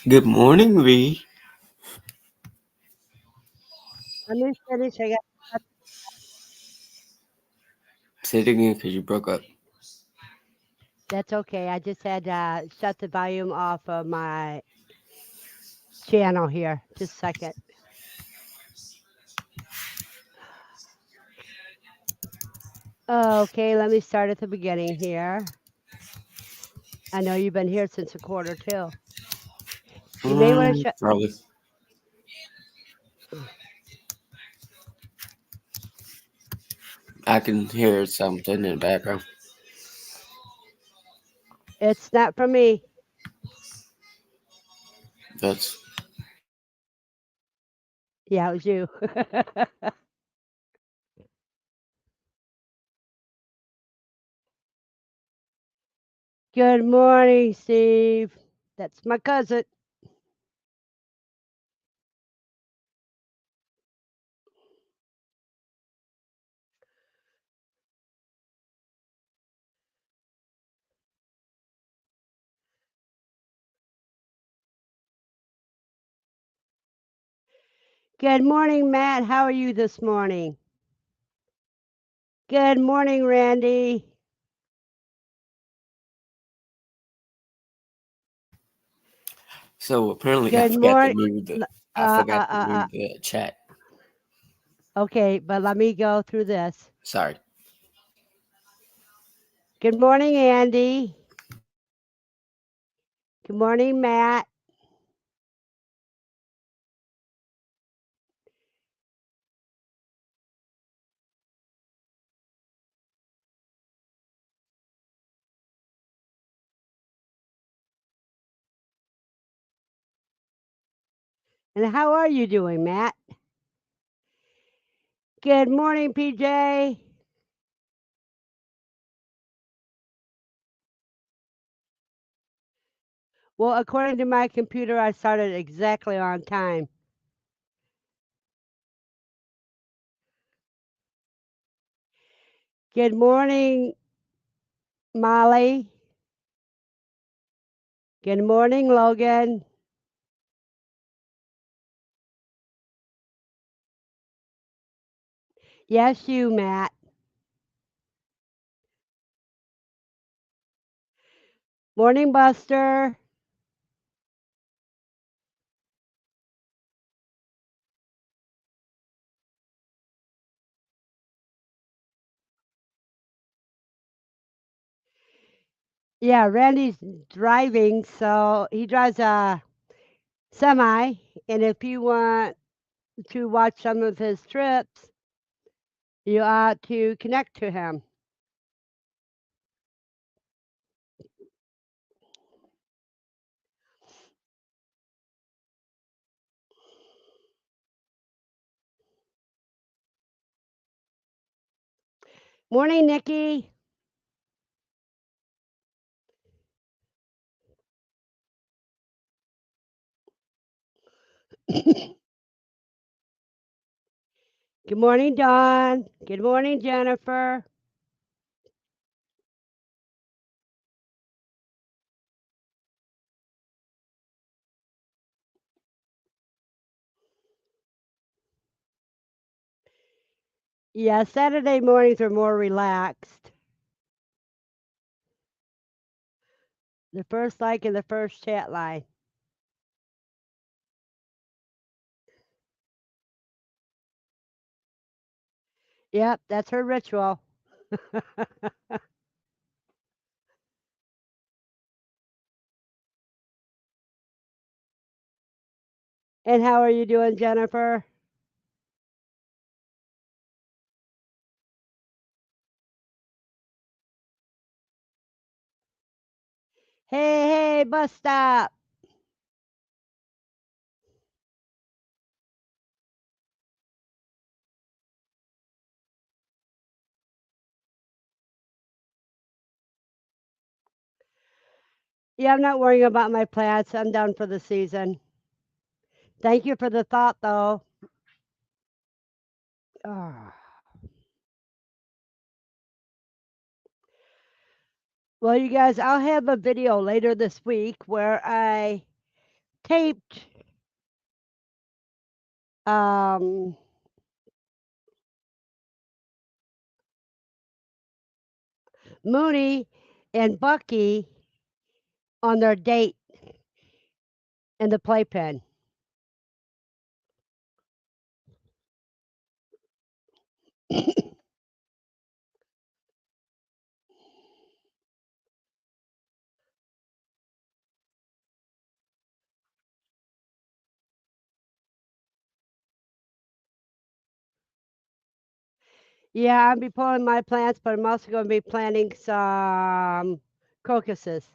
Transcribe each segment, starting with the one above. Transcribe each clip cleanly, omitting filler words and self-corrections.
Good morning, V. Let me finish. Say it again because you broke up. That's okay. I just had to shut the volume off of my channel here. Just a second. Okay, let me start at the beginning here. I know you've been here since a quarter till. You may want to shut. Probably. I can hear something in the background. It's not for me. That's Yeah, it was you. Good morning, Steve. That's my cousin. Good morning, Matt. How are you this morning? Good morning, Randy. so. Apparently, Good morning. I forgot to move the chat. Okay, but let me go through this. Sorry. Good morning, Andy. Good morning, Matt. And how are you doing, Matt? Good morning, PJ. Well, according to my computer, I started exactly on time. Good morning, Molly. Good morning, Logan. Yes, you, Matt. Morning, Buster. Yeah, Randy's driving, so he drives a semi. And if you want to watch some of his trips, you ought to connect to him. Morning, Nikki. Good morning, Dawn. Good morning, Jennifer. Yeah, Saturday mornings are more relaxed. The first like and the first chat line. Yep, that's her ritual. And how are you doing, Jennifer? Hey, hey, bus stop. Yeah, I'm not worrying about my plants. I'm done for the season. Thank you for the thought, though. Ah. Well, you guys, I'll have a video later this week where I taped um, Mooney and Bucky on their date in the playpen. Yeah, I'll be pulling my plants, but I'm also going to be planting some crocuses.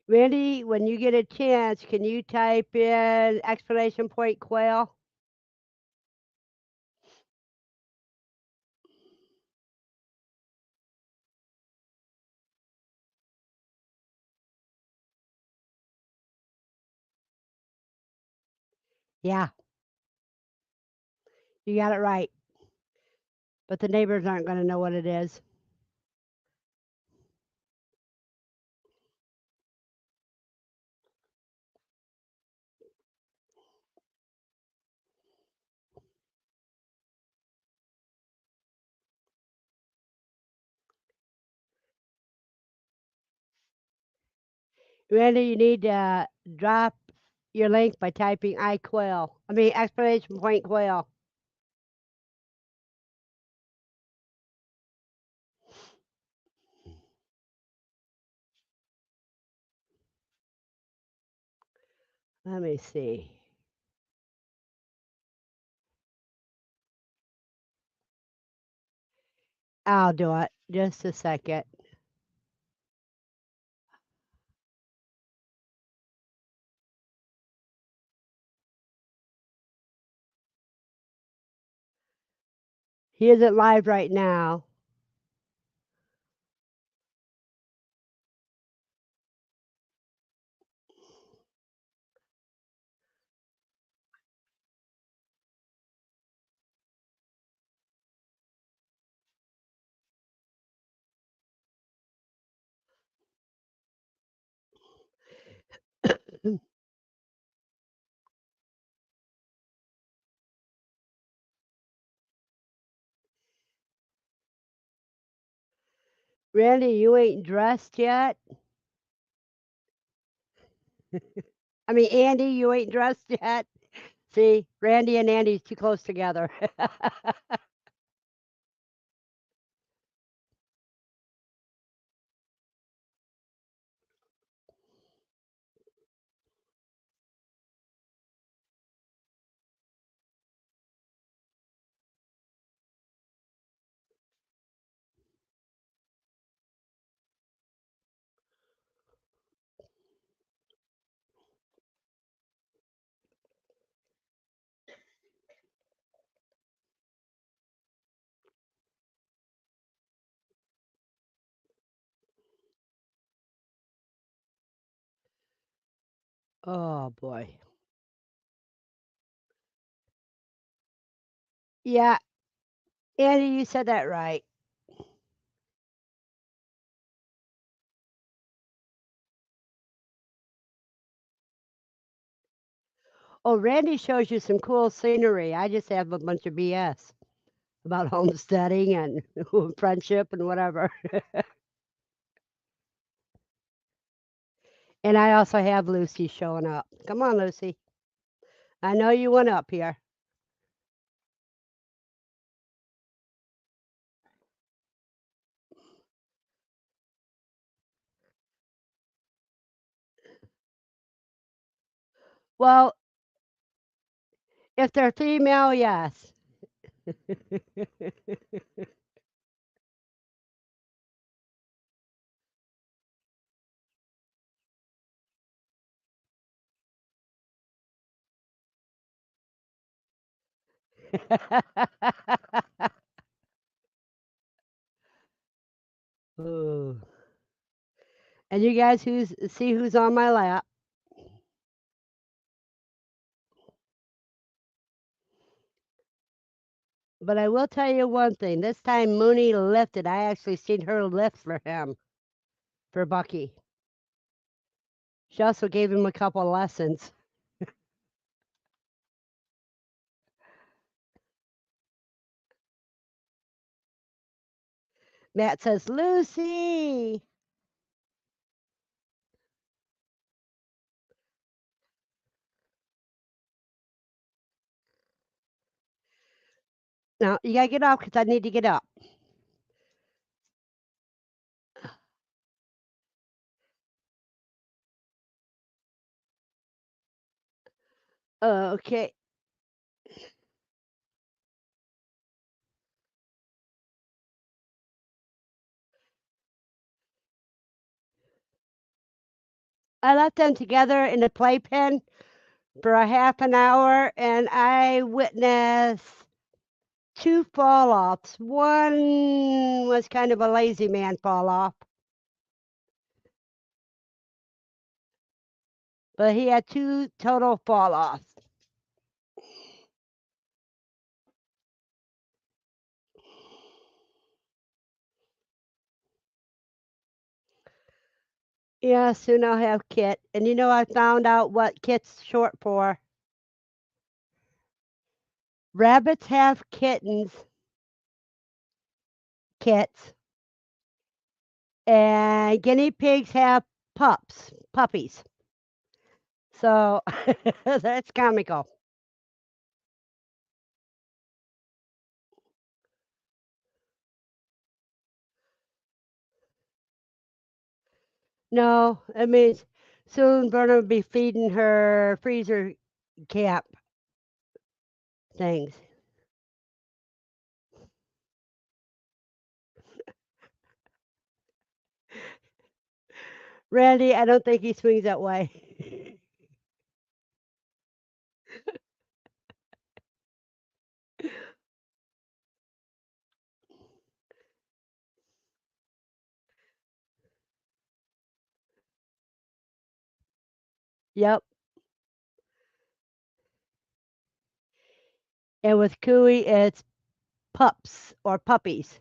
Randy, when you get a chance, can you type in exclamation point quail? Yeah, you got it right. But the neighbors aren't going to know what it is. Randy, you need to drop your link by typing I quail. I mean, exclamation point quail. Let me see. I'll do it. Just a second. He isn't live right now. Randy, you ain't dressed yet? I mean, Andy, you ain't dressed yet? See, Randy and Andy's too close together. Oh boy. Yeah, Andy, you said that right. Oh, Randy shows you some cool scenery. I just have a bunch of BS about homesteading and friendship and whatever. And I also have Lucy showing up. Come on, Lucy. I know you went up here. Well, if they're female, yes. Ooh. And you guys see who's on my lap? But I will tell you one thing. This time Mooney lifted. I actually seen her lift for him, for Bucky. She also gave him a couple lessons. Matt says, Lucy. Now, you got to get off because I need to get up. Okay. I left them together in the playpen for a half an hour, and I witnessed two fall offs. One was kind of a lazy man fall off, but he had two total fall offs. Yeah, soon I'll have Kit. And you know, I found out what Kit's short for. Rabbits have kittens, kits, and guinea pigs have puppies. So that's comical. No, it means soon Berna will be feeding her freezer cap things. Randy, I don't think he swings that way. Yep. And with Cooey, it's pups or puppies.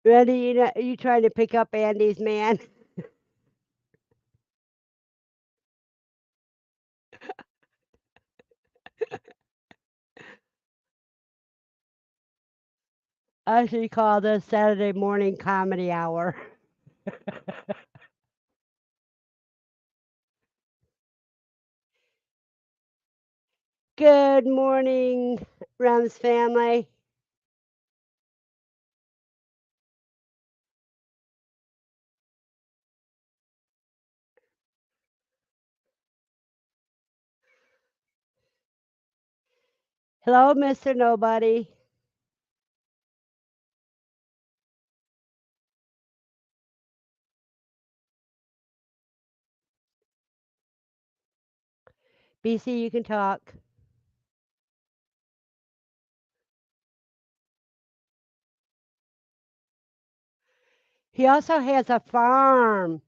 Randy, you trying to pick up Andy's man? I should call this Saturday morning comedy hour. Good morning, Rams family. Hello, Mr. Nobody. BC, you can talk. He also has a farm.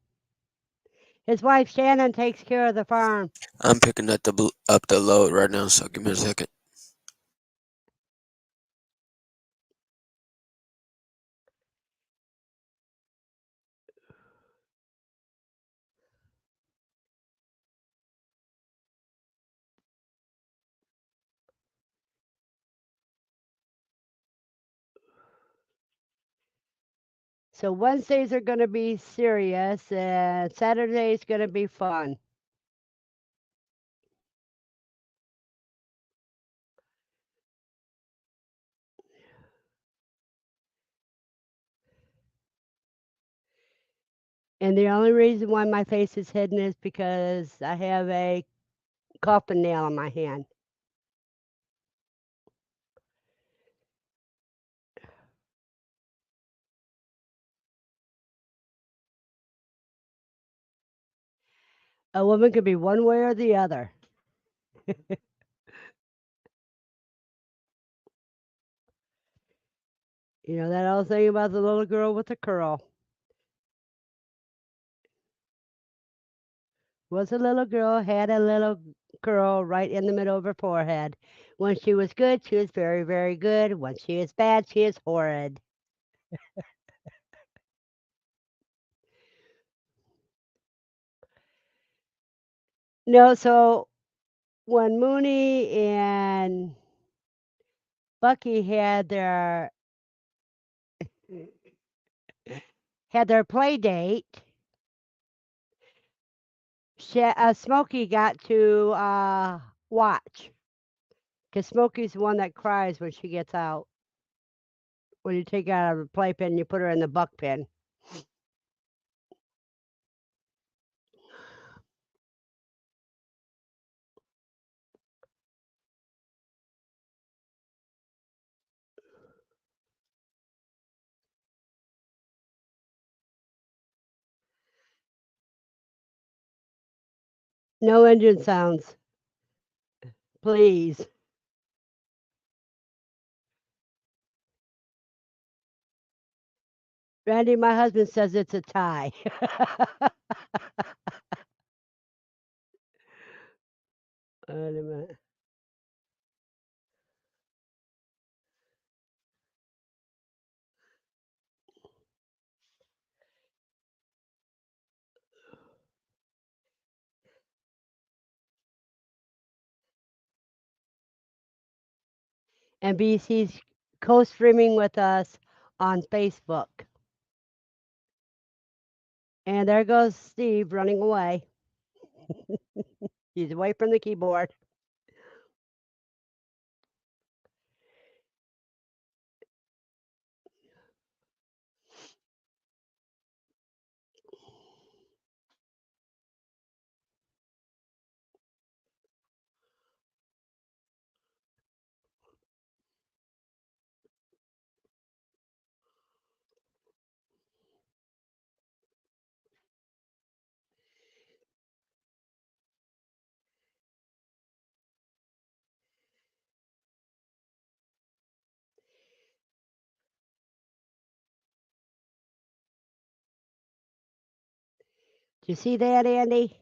His wife Shannon takes care of the farm. I'm picking up the load right now, so give me a second. So Wednesdays are going to be serious, and Saturday's going to be fun. And the only reason why my face is hidden is because I have a coffin nail in my hand. A woman could be one way or the other. You know that old thing about the little girl with the curl. Was a little girl, had a little curl right in the middle of her forehead. When she was good, she was very, very good. When she is bad, she is horrid. No, so when Mooney and Bucky had their play date, Smokey got to watch because Smokey's the one that cries when she gets out. When you take her out of a playpen and you put her in the buck pen. No engine sounds, please. Randy, my husband says it's a tie. Wait a minute. And BC's co-streaming with us on Facebook. And there goes Steve running away. He's away from the keyboard. Do you see that, Andy?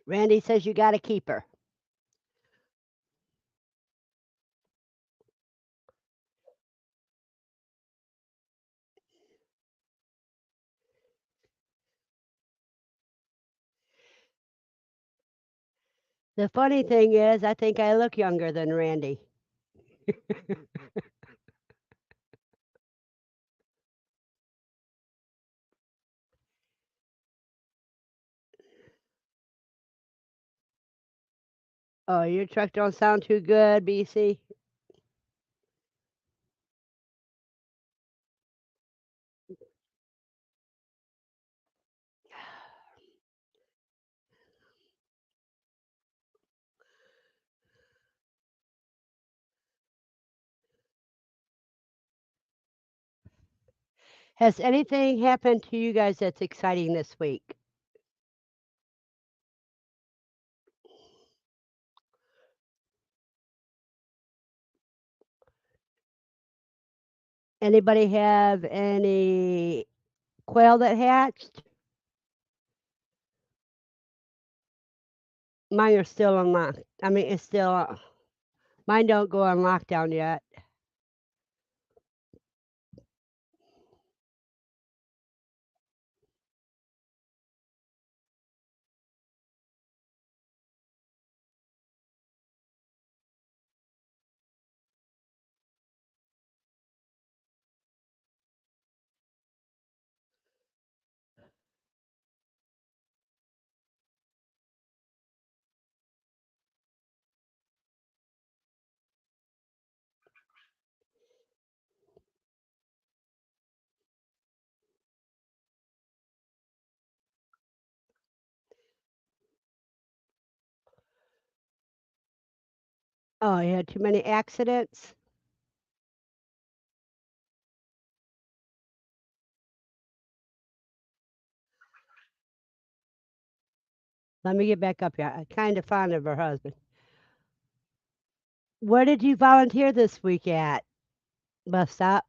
Randy says you got to keep her. The funny thing is, I think I look younger than Randy. Oh, your truck don't sound too good, BC. Has anything happened to you guys that's exciting this week? Anybody have any quail that hatched? Mine are still unlocked. I mean, it's still mine don't go on lockdown yet. Oh, you had too many accidents? Let me get back up here. I'm kind of fond of her husband. Where did you volunteer this week at? Bus stop.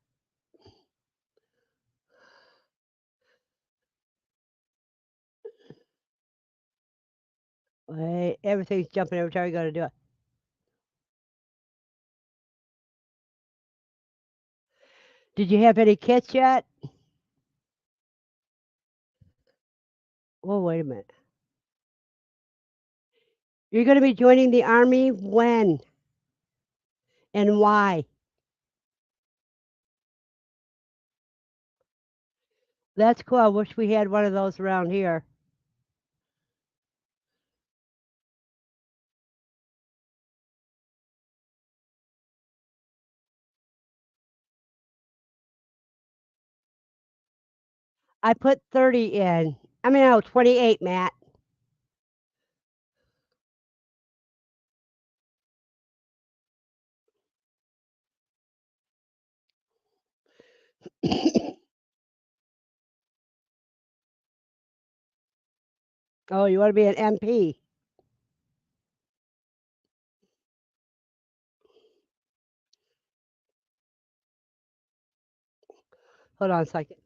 Wait, everything's jumping every time you go to do it. Did you have any kits yet? Oh, wait a minute. You're going to be joining the Army when and why? That's cool. I wish we had one of those around here. I put 30 in. I mean, no, 28, Matt. Oh, you want to be an MP? Hold on a second.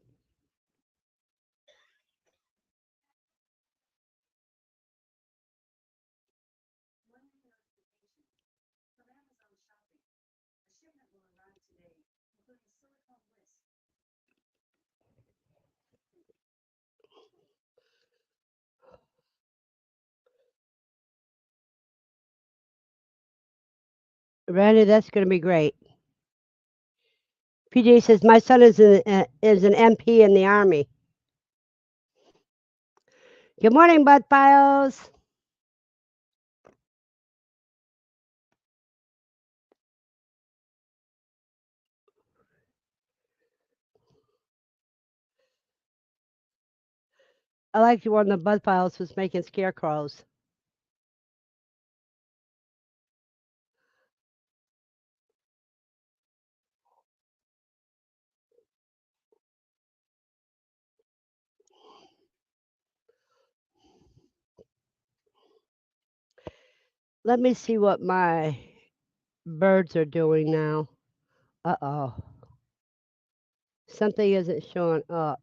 Randy, that's going to be great. PJ says my son is an MP in the Army. Good morning, Bud Files. I liked you when the Bud Files was making scarecrows. Let me see what my birds are doing now. Uh oh. Something isn't showing up.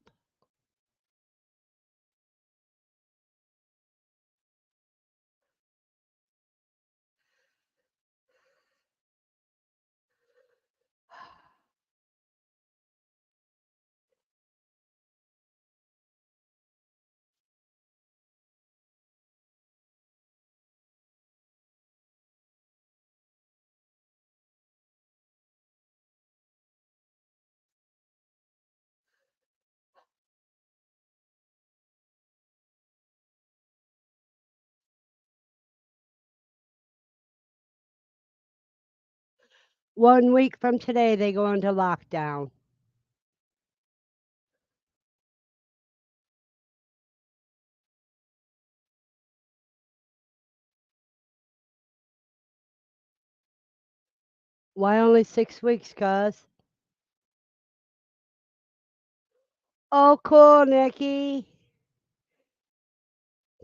One week from today, they go into lockdown. Why only 6 weeks, cuz? Oh, cool, Nikki.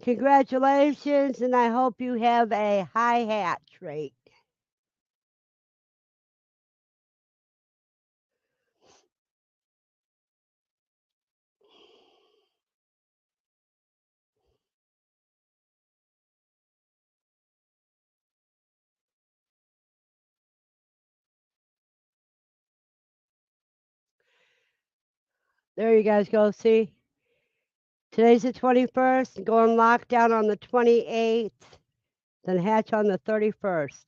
Congratulations, and I hope you have a high hatch rate. There you guys go. See, today's the 21st. Go on lockdown on the 28th, then hatch on the 31st.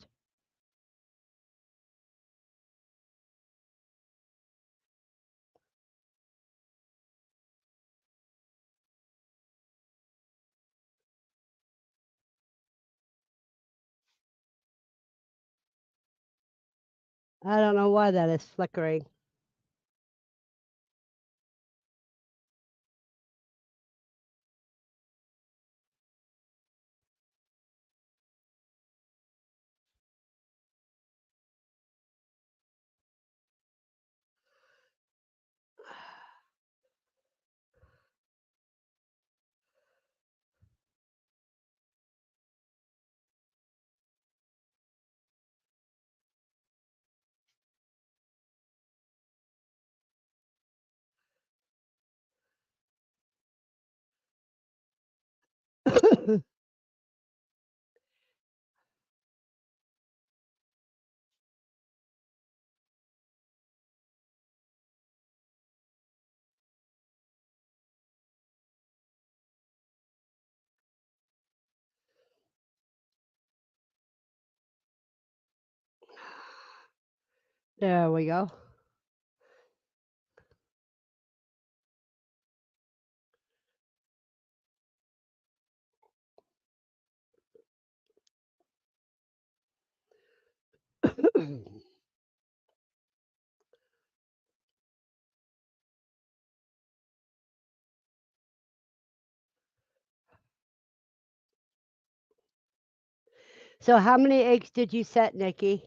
I don't know why that is flickering. There we go. So how many eggs did you set, Nikki,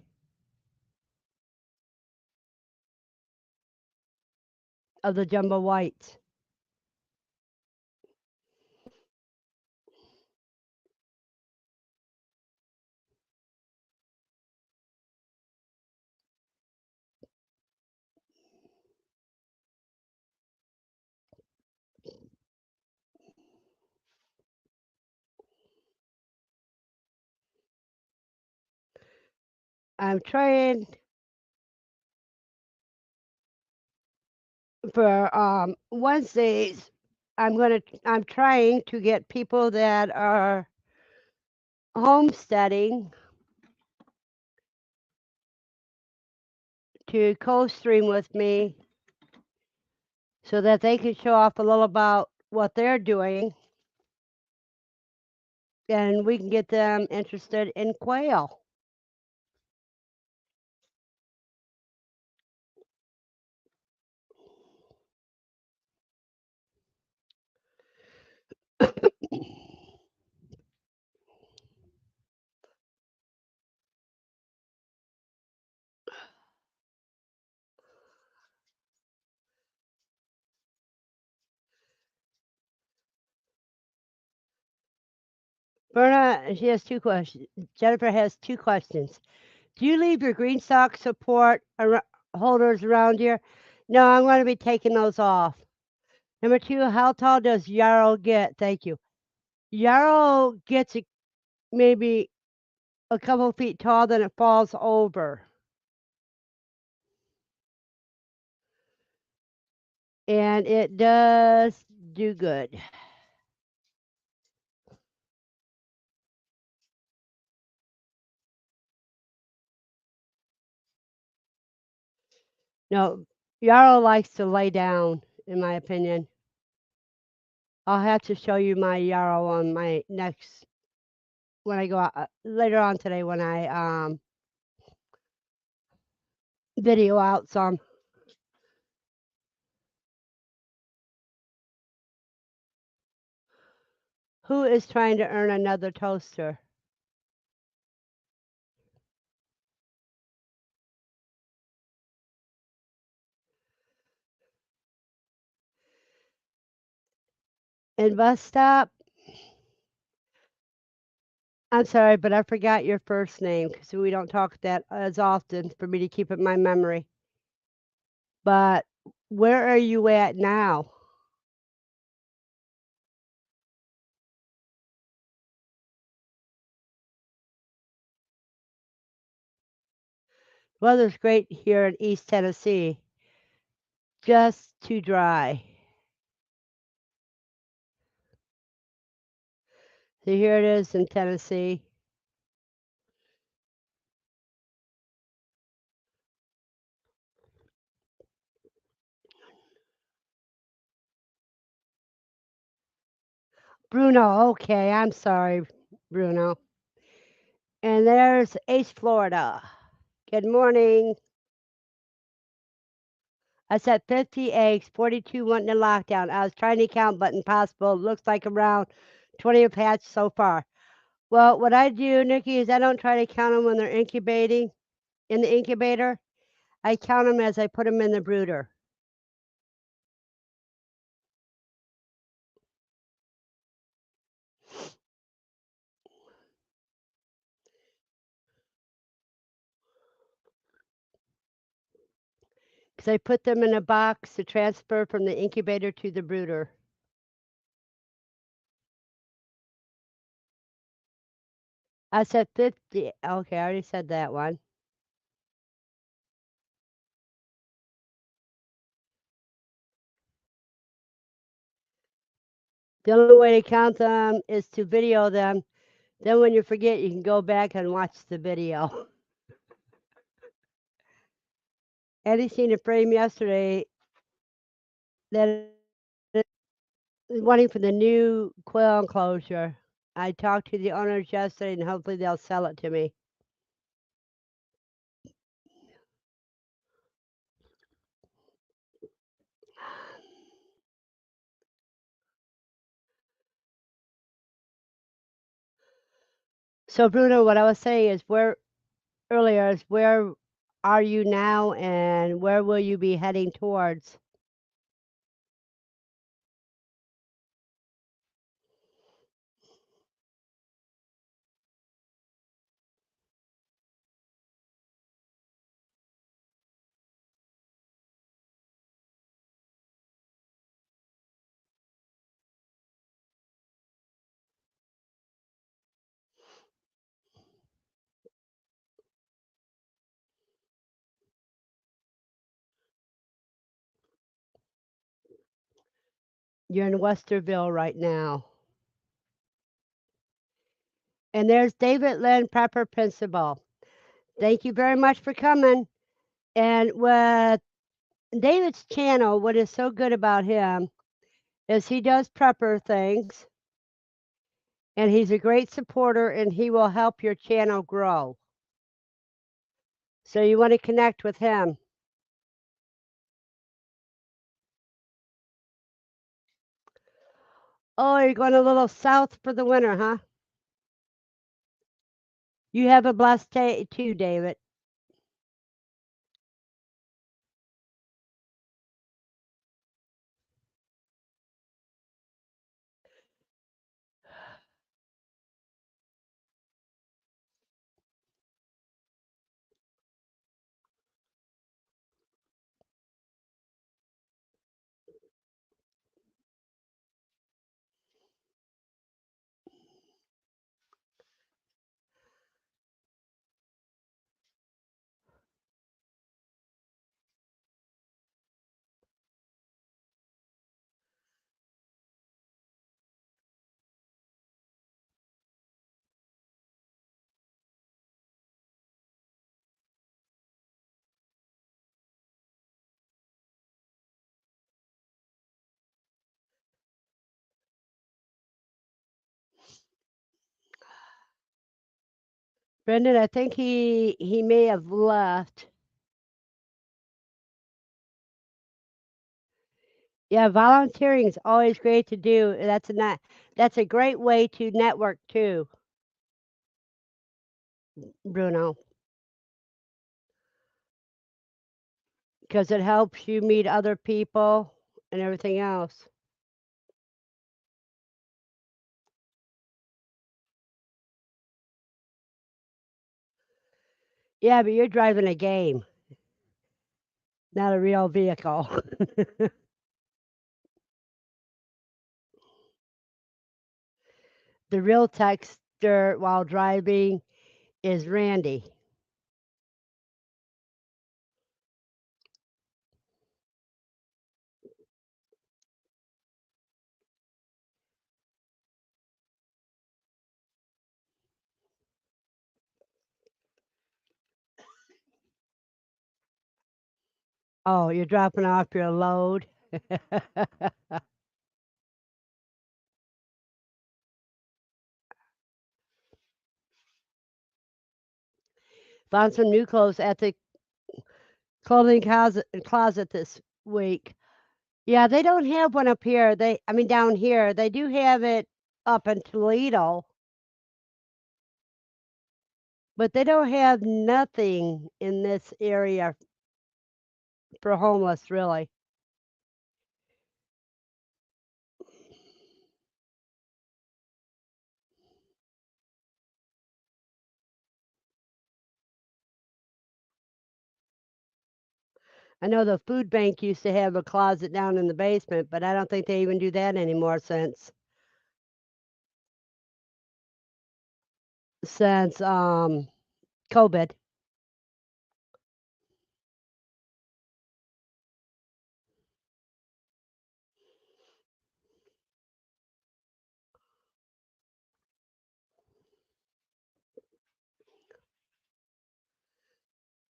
of the jumbo whites? I'm trying for Wednesdays. I'm trying to get people that are homesteading to co-stream with me so that they can show off a little about what they're doing and we can get them interested in quail. Berna, she has two questions. Jennifer has two questions. Do you leave your green sock support holders around here? No, I'm going to be taking those off. Number two, how tall does Yarrow get? Thank you. Yarrow gets maybe a couple feet tall, then it falls over. And it does do good. No, Yarrow likes to lay down, in my opinion. I'll have to show you my Yarrow on my next when I go out later on today when I video out some. Who is trying to earn another toaster? And bus stop? I'm sorry, but I forgot your first name because we don't talk that as often for me to keep it in my memory. But where are you at now? Weather's great here in East Tennessee, just too dry. So here it is in Tennessee. Bruno, okay, I'm sorry, Bruno. And there's Ace, Florida. Good morning. I set 50 eggs, 42 went into lockdown. I was trying to count, but impossible. Looks like around 20 have hatched so far. Well, what I do, Nikki, is I don't try to count them when they're incubating in the incubator. I count them as I put them in the brooder. Because I put them in a box to transfer from the incubator to the brooder. I said 50. Okay, I already said that one. The only way to count them is to video them. Then when you forget, you can go back and watch the video. Eddie seen a frame yesterday that is wanting for the new quail enclosure. I talked to the owners yesterday, and hopefully they'll sell it to me. So, Bruno, what I was saying is where are you now, and where will you be heading towards? You're in Westerville right now. And there's David Lynn, Prepper Principal. Thank you very much for coming. And with David's channel, what is so good about him is he does prepper things, and he's a great supporter, and he will help your channel grow. So you want to connect with him. Oh, you're going a little south for the winter, huh? You have a blessed day too, David. Brendan, I think he may have left. Yeah, volunteering is always great to do. That's a great way to network too, Bruno, because it helps you meet other people and everything else. Yeah, but you're driving a game, not a real vehicle. The real texter while driving is Randy. Oh, you're dropping off your load. Found some new clothes at the closet this week. Yeah, they don't have one up here. I mean, down here. They do have it up in Toledo, but they don't have nothing in this area for homeless, really. I know the food bank used to have a closet down in the basement, but I don't think they even do that anymore since COVID.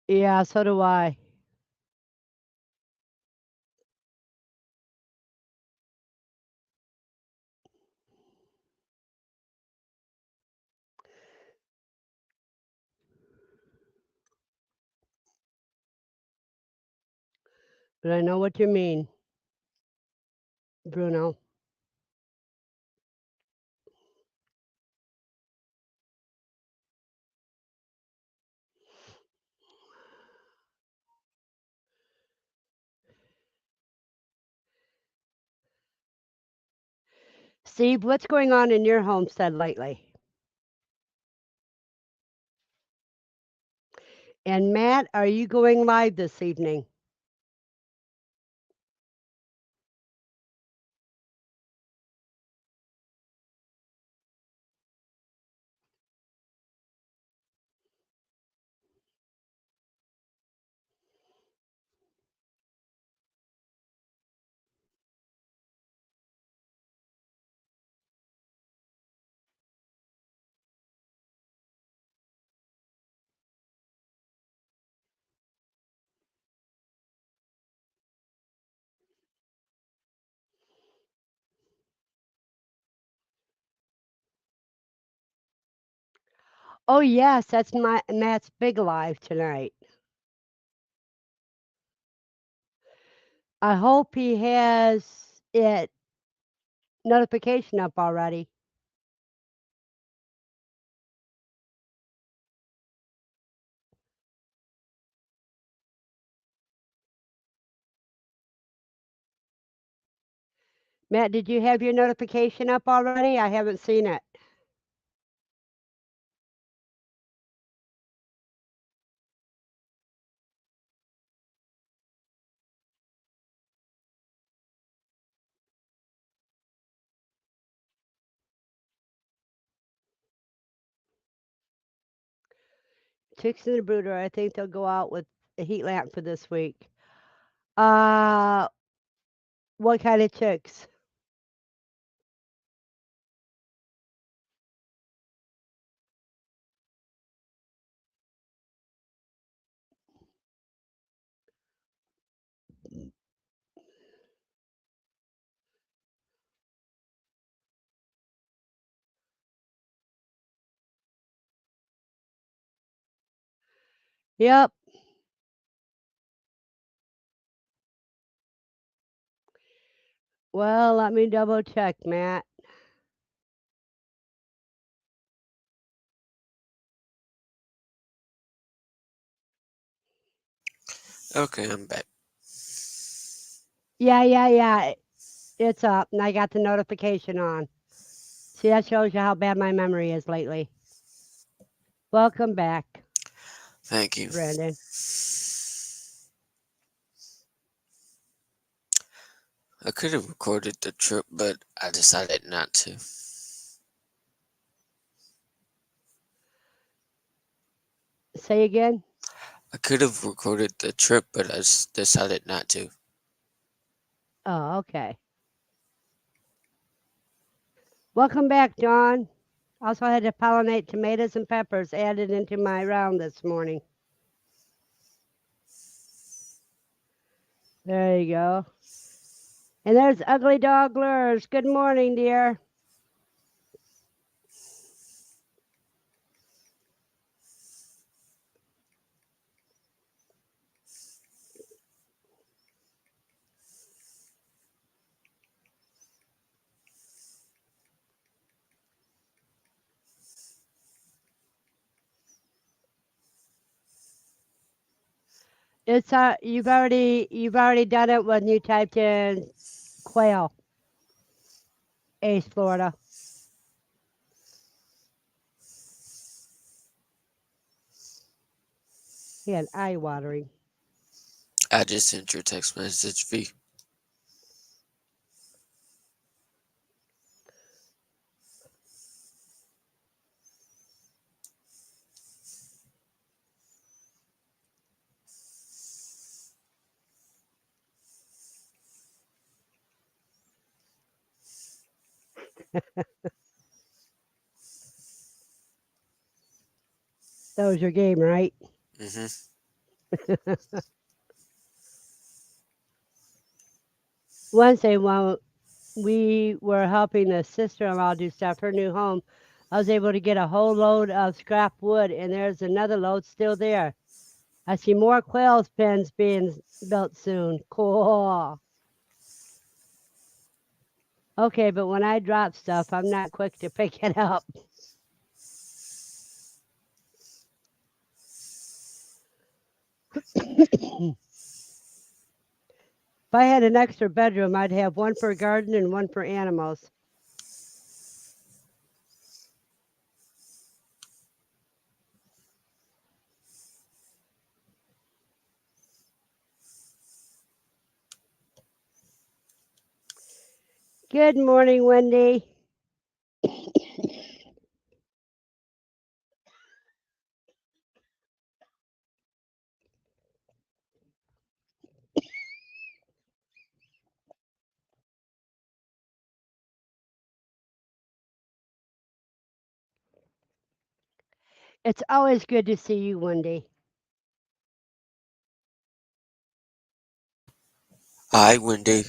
Yeah, so do I. But I know what you mean, Bruno. Steve, what's going on in your homestead lately? And Matt, are you going live this evening? Oh yes, that's my Matt's big live tonight. I hope he has it notification up already. Matt, did you have your notification up already? I haven't seen it. Chicks in the brooder, I think they'll go out with a heat lamp for this week. Uh, what kind of chicks? Yep. Well, let me double check, Matt. Okay, I'm back. Yeah. It's up, and I got the notification on. See, that shows you how bad my memory is lately. Welcome back, Thank you. Brandon. I could have recorded the trip, but I decided not to. Say again. I could have recorded the trip, but decided not to. Oh, okay. Welcome back, John. Also had to pollinate tomatoes and peppers added into my round this morning. There you go. And there's Ugly Dog Lures. Good morning, dear. It's you've already done it when you typed in quail, Ace, Florida. He had eye watering. I just sent your text message, V. That was your game, right? Mm-hmm. Wednesday, when we were helping the sister-in-law do stuff, her new home, I was able to get a whole load of scrap wood, and there's another load still there. I see more quail's pens being built soon. Cool. Okay, but when I drop stuff, I'm not quick to pick it up. If I had an extra bedroom, I'd have one for garden and one for animals. Good morning, Wendy. It's always good to see you, Wendy. Hi, Wendy.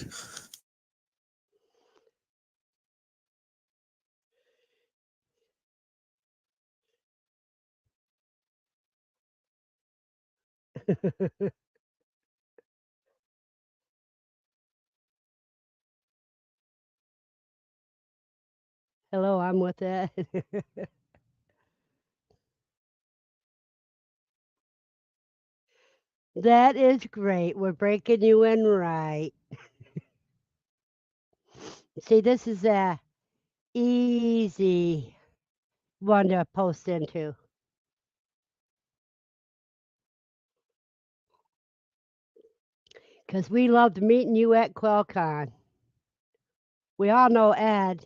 Hello, I'm with that. That is great. We're breaking you in right. See, this is a easy one to post into because we loved meeting you at QuellCon. We all know Ed.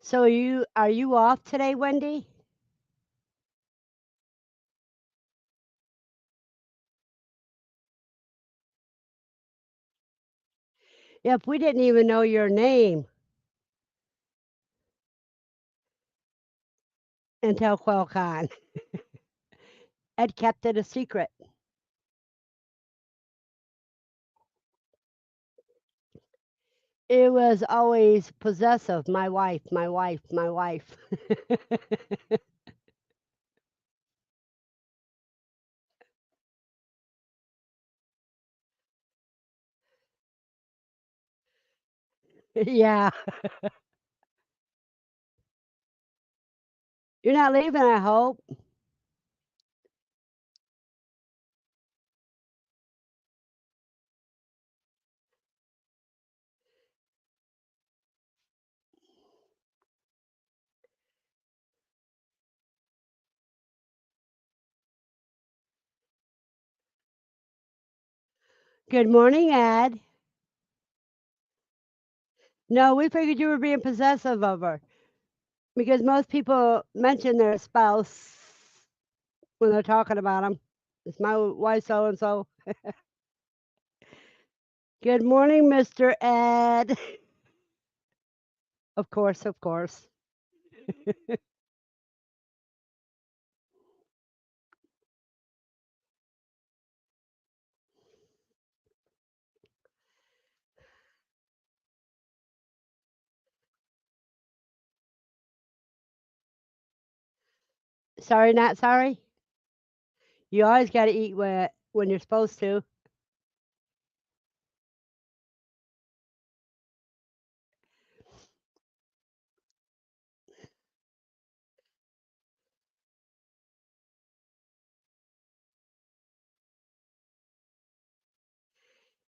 So are you off today, Wendy? Yep, we didn't even know your name until QuellCon. Ed kept it a secret. It was always possessive. My wife, my wife, my wife. Yeah. You're not leaving, I hope. Good morning, Ed. No, we figured you were being possessive of her because most people mention their spouse when they're talking about them. It's my wife so and so. Good morning, Mr. Ed. Of course, of course. Sorry, not sorry. You always got to eat when you're supposed to.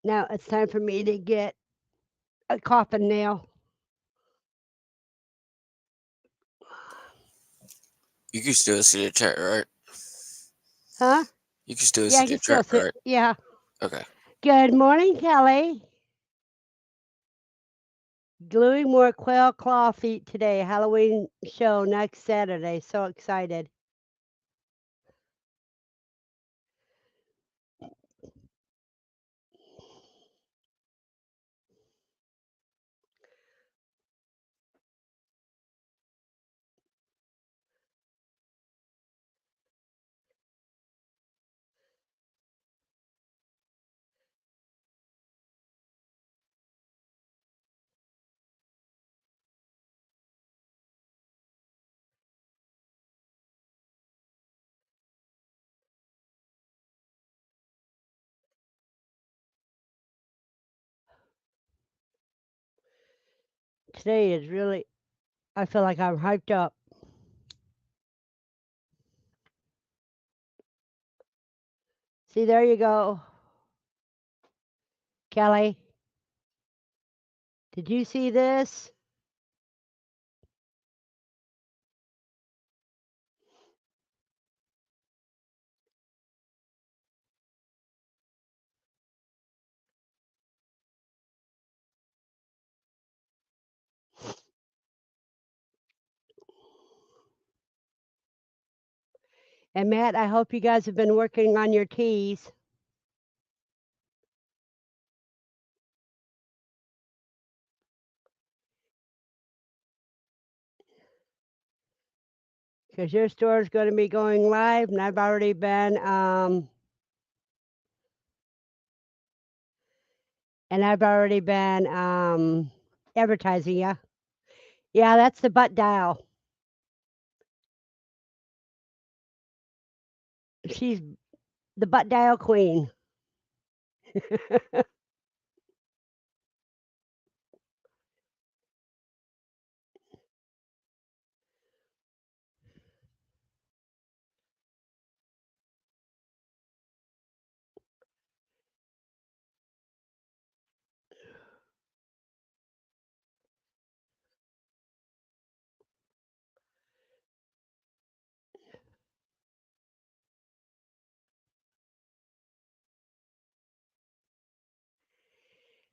Now it's time for me to get a coffin nail. You can still see the chat, right? Huh? You can still Yeah, see I can the still chat, sit. right? Yeah. Okay. Good morning, Kelly. Gluing more quail claw feet today. Halloween show next Saturday. So excited. Today is really, I feel like I'm hyped up. See, there you go, Kelly. Did you see this? And Matt, I hope you guys have been working on your teas because your store is going to be going live, and I've already been advertising you. Yeah, that's the butt dial. She's the butt dial queen.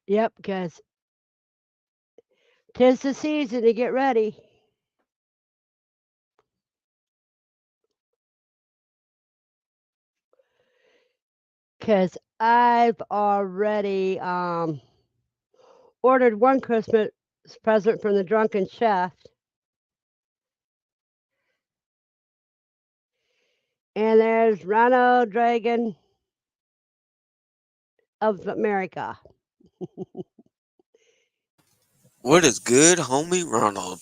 Yep, because 'tis the season to get ready. Because I've already ordered one Christmas present from the Drunken Chef, and there's Ronald Dragon of America. What is good, homie Ronald?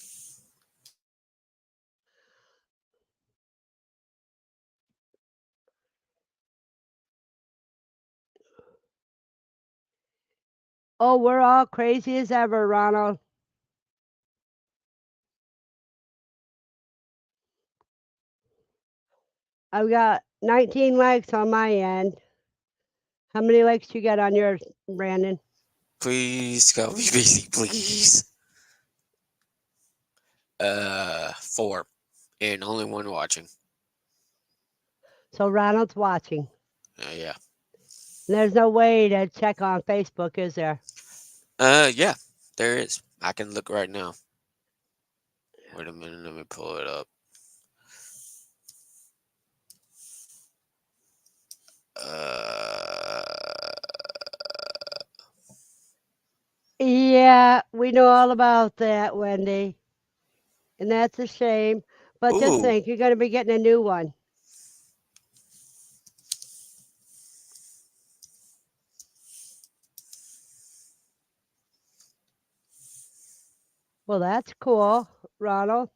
Oh, we're all crazy as ever, Ronald. I've got 19 likes on my end. How many likes you got on yours, Brandon? Please call me busy, please. 4. And only one watching. So Ronald's watching. Yeah. There's no way to check on Facebook, is there? Yeah, there is. I can look right now. Wait a minute, let me pull it up. Uh, Yeah, we know all about that, Wendy. And that's a shame. But just ooh, think, you're going to be getting a new one. Well, that's cool, Ronald.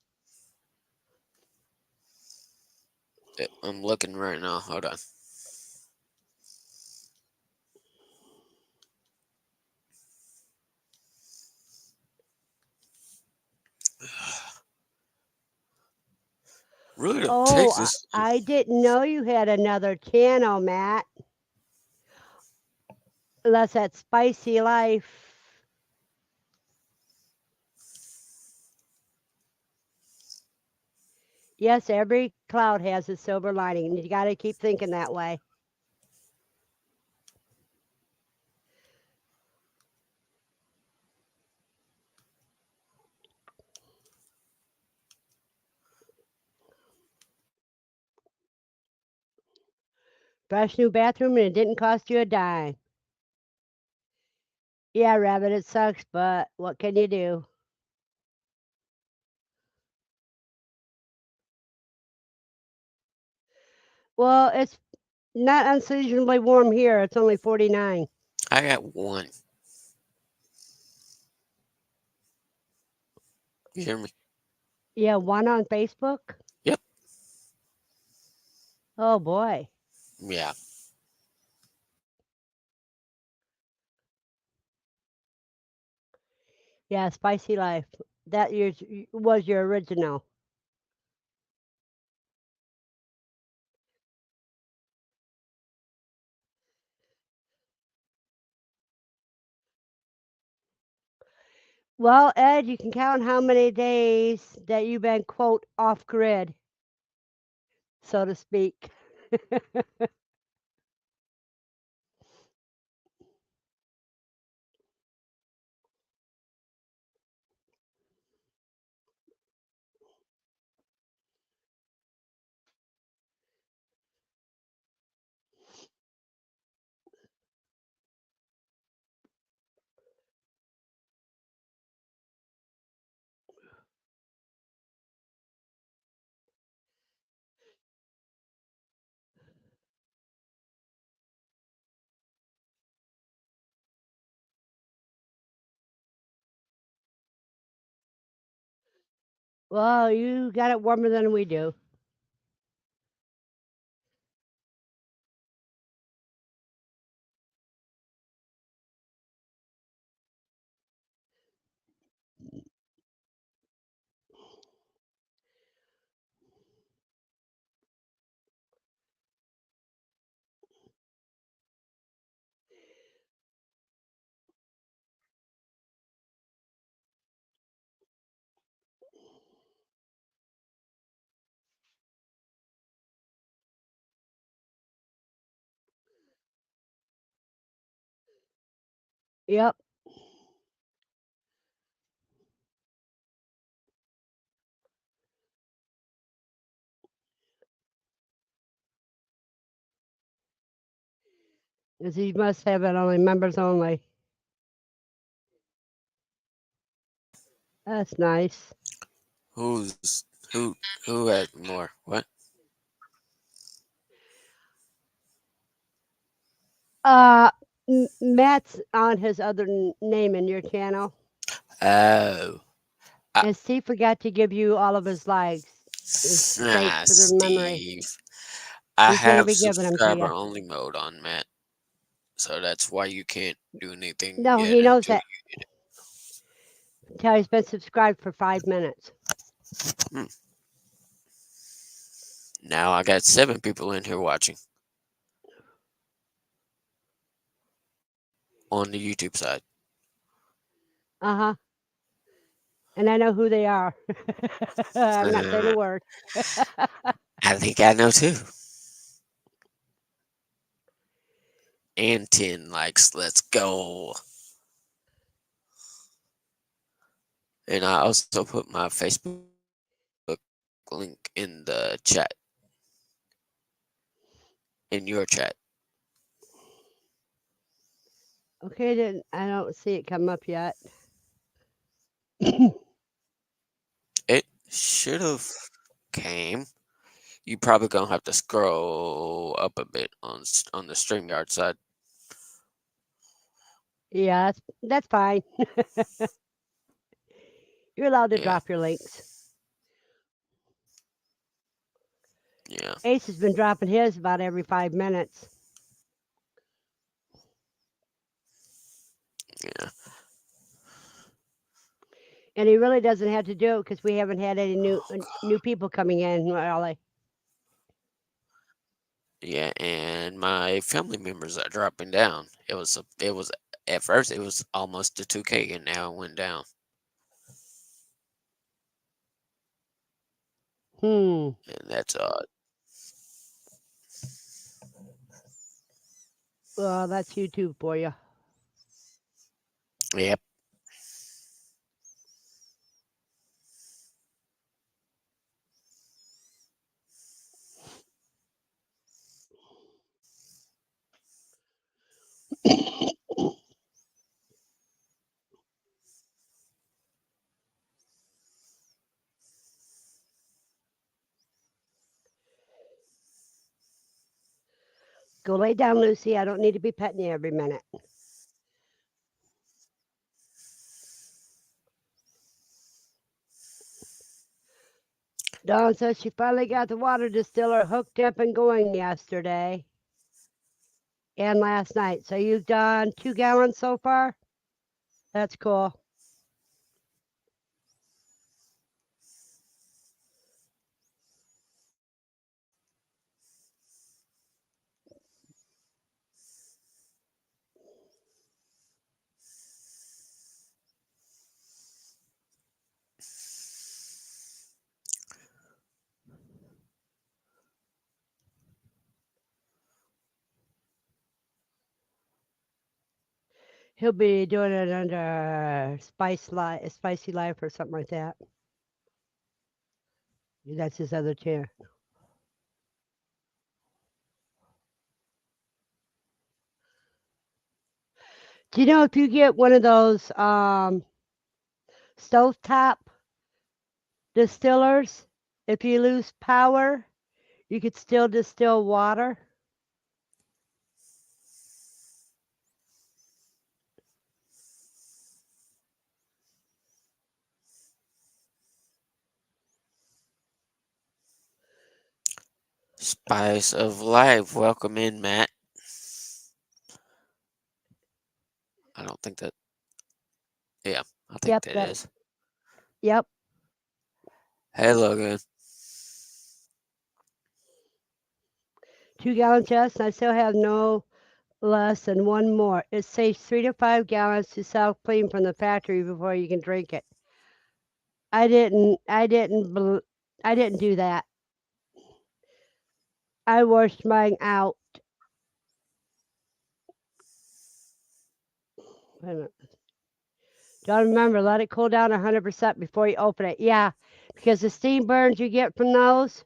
I'm looking right now. Hold on. Really don't take Oh, this. I didn't know you had another channel, Matt. Unless that's Spicy Life. Yes, every cloud has a silver lining, and you got to keep thinking that way. Fresh new bathroom, and it didn't cost you a dime. Yeah, Rabbit, it sucks, but what can you do? Well, it's not unseasonably warm here. It's only 49. I got one. You hear me? Yeah, one on Facebook? Yep. Oh boy. Yeah. Yeah, Spicy Life. That was your original. Well, Ed, you can count how many days that you've been, quote, off grid, so to speak. Well, you got it warmer than we do. Yep, 'cause you must have it only members only. That's nice. Who's who has more? What? Uh, Matt's on his other name in your channel, Oh, I, and Steve forgot to give you all of his likes. Thanks for the memory. Steve. I He's gonna have be giving them to subscriber you. only mode on, Matt. So that's why you can't do anything No, yet he knows until that until he's been subscribed for 5 minutes. hmm. Now I got 7 people in here watching on the YouTube side. Uh huh. And I know who they are. I'm not saying a Uh, word. I think I know too. And 10 likes. Let's go. And I also put my Facebook link in the chat, in your chat. Okay, then I don't see it come up yet. It should have came. You probably gonna have to scroll up a bit on the StreamYard side. Yeah, that's fine. You're allowed to Yeah, drop your links. yeah, Ace has been dropping his about every 5 minutes, yeah, and he really doesn't have to do it because we haven't had any new people coming in. Really. yeah. And my family members are dropping down. It was at first it was almost to 2K, and now it went down, Hmm. and that's odd. Well, that's YouTube for you. Yep. Go lay down, Lucy. I don't need to be petting you every minute. Dawn says she finally got the water distiller hooked up and going yesterday and last night. So you've done 2 gallons so far? That's cool. He'll be doing it under Spicy Life or something like that. That's his other chair. Do you know if you get one of those stovetop distillers, if you lose power, you could still distill water? Spice of life. Welcome in, Matt. I don't think that. Yeah, I think Yep, that that. is. Yep. Hey, Logan. 2 gallon chest. I still have no less than one more. It saves 3 to 5 gallons to self clean from the factory before you can drink it. I didn't. I didn't do that. I washed mine out. Wait a minute. Don't remember. Let it cool down 100% before you open it. Yeah, because the steam burns you get from those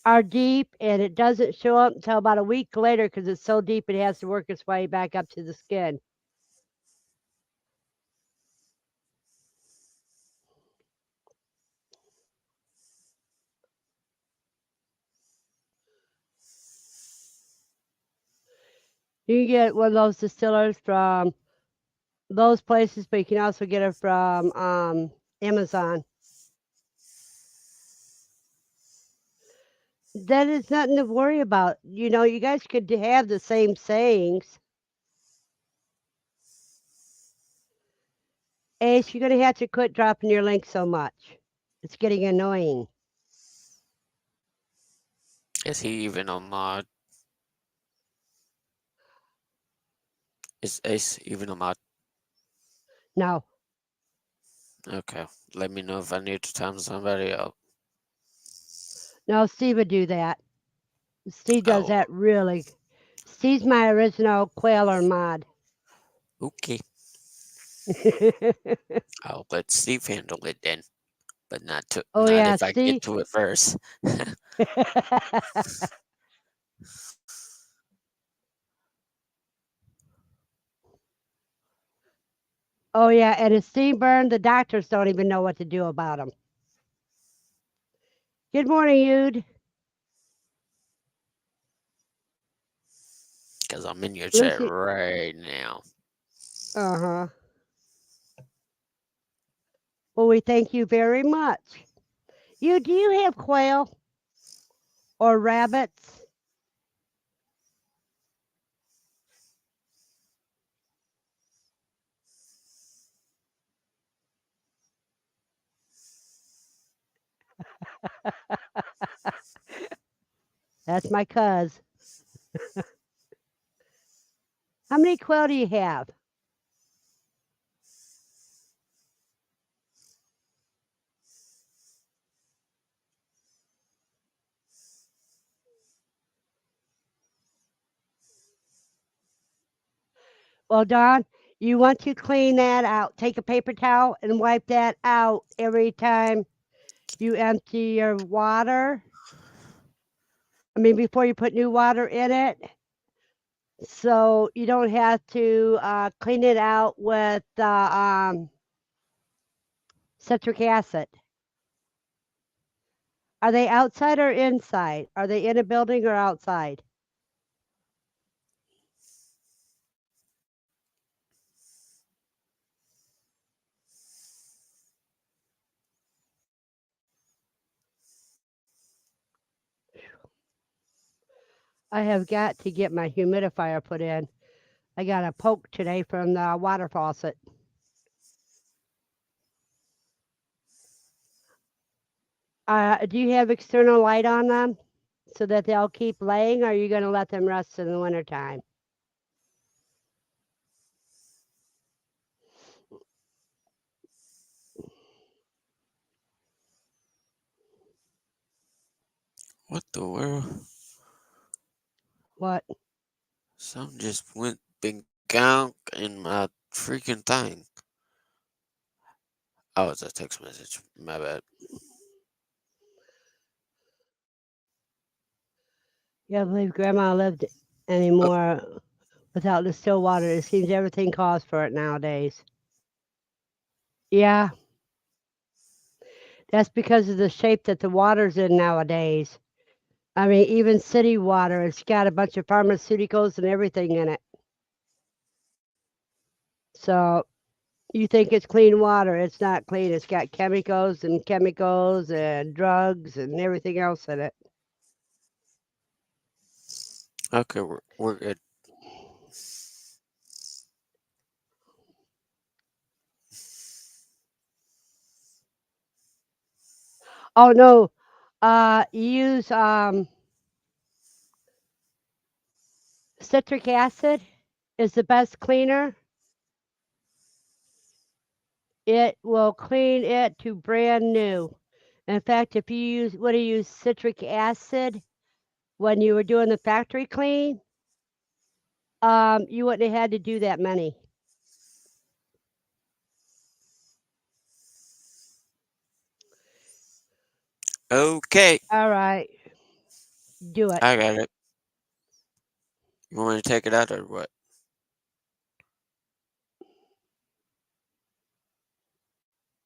are deep, and it doesn't show up until about a week later because it's so deep it has to work its way back up to the skin. You can get one of those distillers from those places, but you can also get it from Amazon. That is nothing to worry about. You guys could have the same sayings. Ace, you're going to have to quit dropping your link so much. It's getting annoying. Is he even on mod? Is Ace even on mod? No, Okay. Let me know if I need to time somebody out. no, Steve would do that. Steve does Oh, that really. Steve's my original Quailer mod. okay. I'll let Steve handle it then, but Oh, not yeah, if I get Steve. to it first. Oh, yeah, and if Steve burned, the doctors don't even know what to do about him. Good morning, Yude. Because I'm in your chat Lucy. right now. Uh huh. Well, we thank you very much. Do you have quail or rabbits? That's my cuz. How many quail do you have? Well, Don, you want to clean that out. Take a paper towel and wipe that out every time you empty your water. I mean, before you put new water in it. So you don't have to clean it out with citric acid. Are they outside or inside? Are they in a building or outside? I have got to get my humidifier put in. I got a poke today from the water faucet. Do you have external light on them so that they'll keep laying, or are you going to let them rest in the wintertime? What the world? What? Something just went big gunk in my freaking thing? Oh, it's a text message. My bad. Yeah, I believe Grandma lived Oh, anymore without the still water. It seems everything calls for it nowadays. Yeah, that's because of the shape that the water's in nowadays. I mean, even city water, it's got a bunch of pharmaceuticals and everything in it. So you think it's clean water. It's not clean. It's got chemicals and drugs and everything else in it. okay, we're good. Oh no, use citric acid is the best cleaner. It will clean it to brand new. In fact, if you would have used citric acid when you were doing the factory clean, you wouldn't have had to do that many. Okay, All right, do it. I got it. You want me to take it out or what?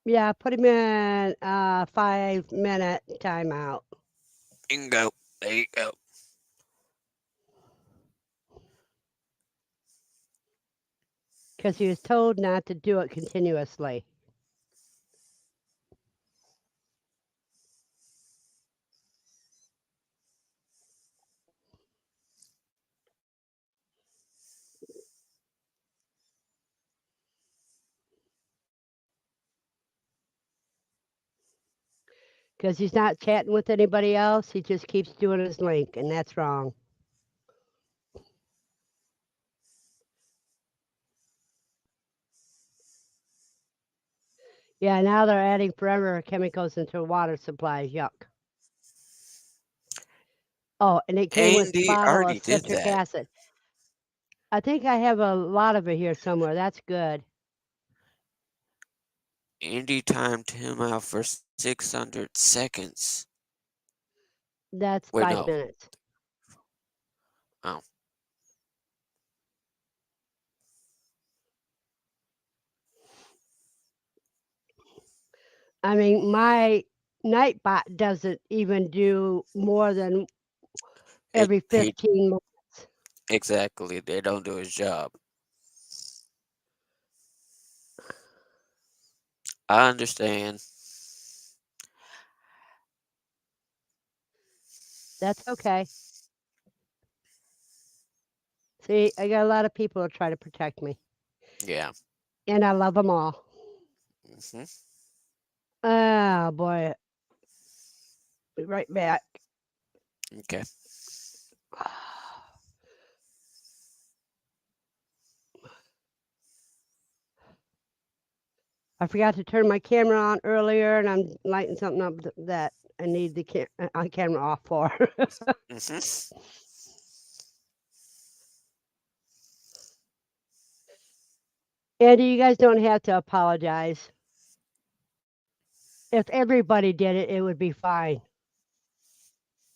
Yeah, put him in 5 minute timeout You can go. There you go. because he was told not to do it continuously. Because he's not chatting with anybody else. He just keeps doing his link, and that's wrong. Yeah, now they're adding forever chemicals into water supplies. Yuck. Oh, and it came with Andy bottle of already did citric that. acid. I think I have a lot of it here somewhere. That's good. Andy timed him out for 600 seconds. That's Wait, five no. minutes. Oh, I mean, my Nightbot doesn't even do more than it every he 15 minutes. exactly. They don't do his job. I understand. That's okay. See, I got a lot of people who try to protect me, Yeah. and I love them all. Hmm. Oh boy, be right back. Okay. I forgot to turn my camera on earlier, and I'm lighting something up that I need the camera off for. Hmm. Andy, you guys don't have to apologize. If everybody did it, it would be fine.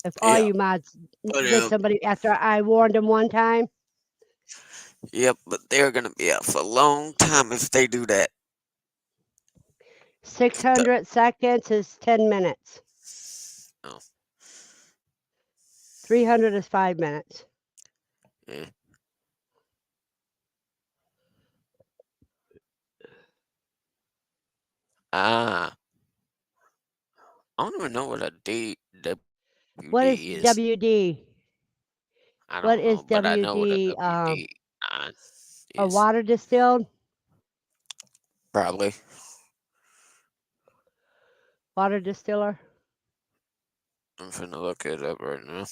If all Yeah. you mods But did somebody after I warned them one time, yep. But they're gonna be out for a long time if they do that. The- 600 seconds is 10 minutes. oh. 300 is 5 minutes. Yeah. Ah. I don't even know what a WD What is. is WD? I don't know, What but is I know what a WD? WD A is. water distilled? Probably. Water distiller? I'm finna look it up right now.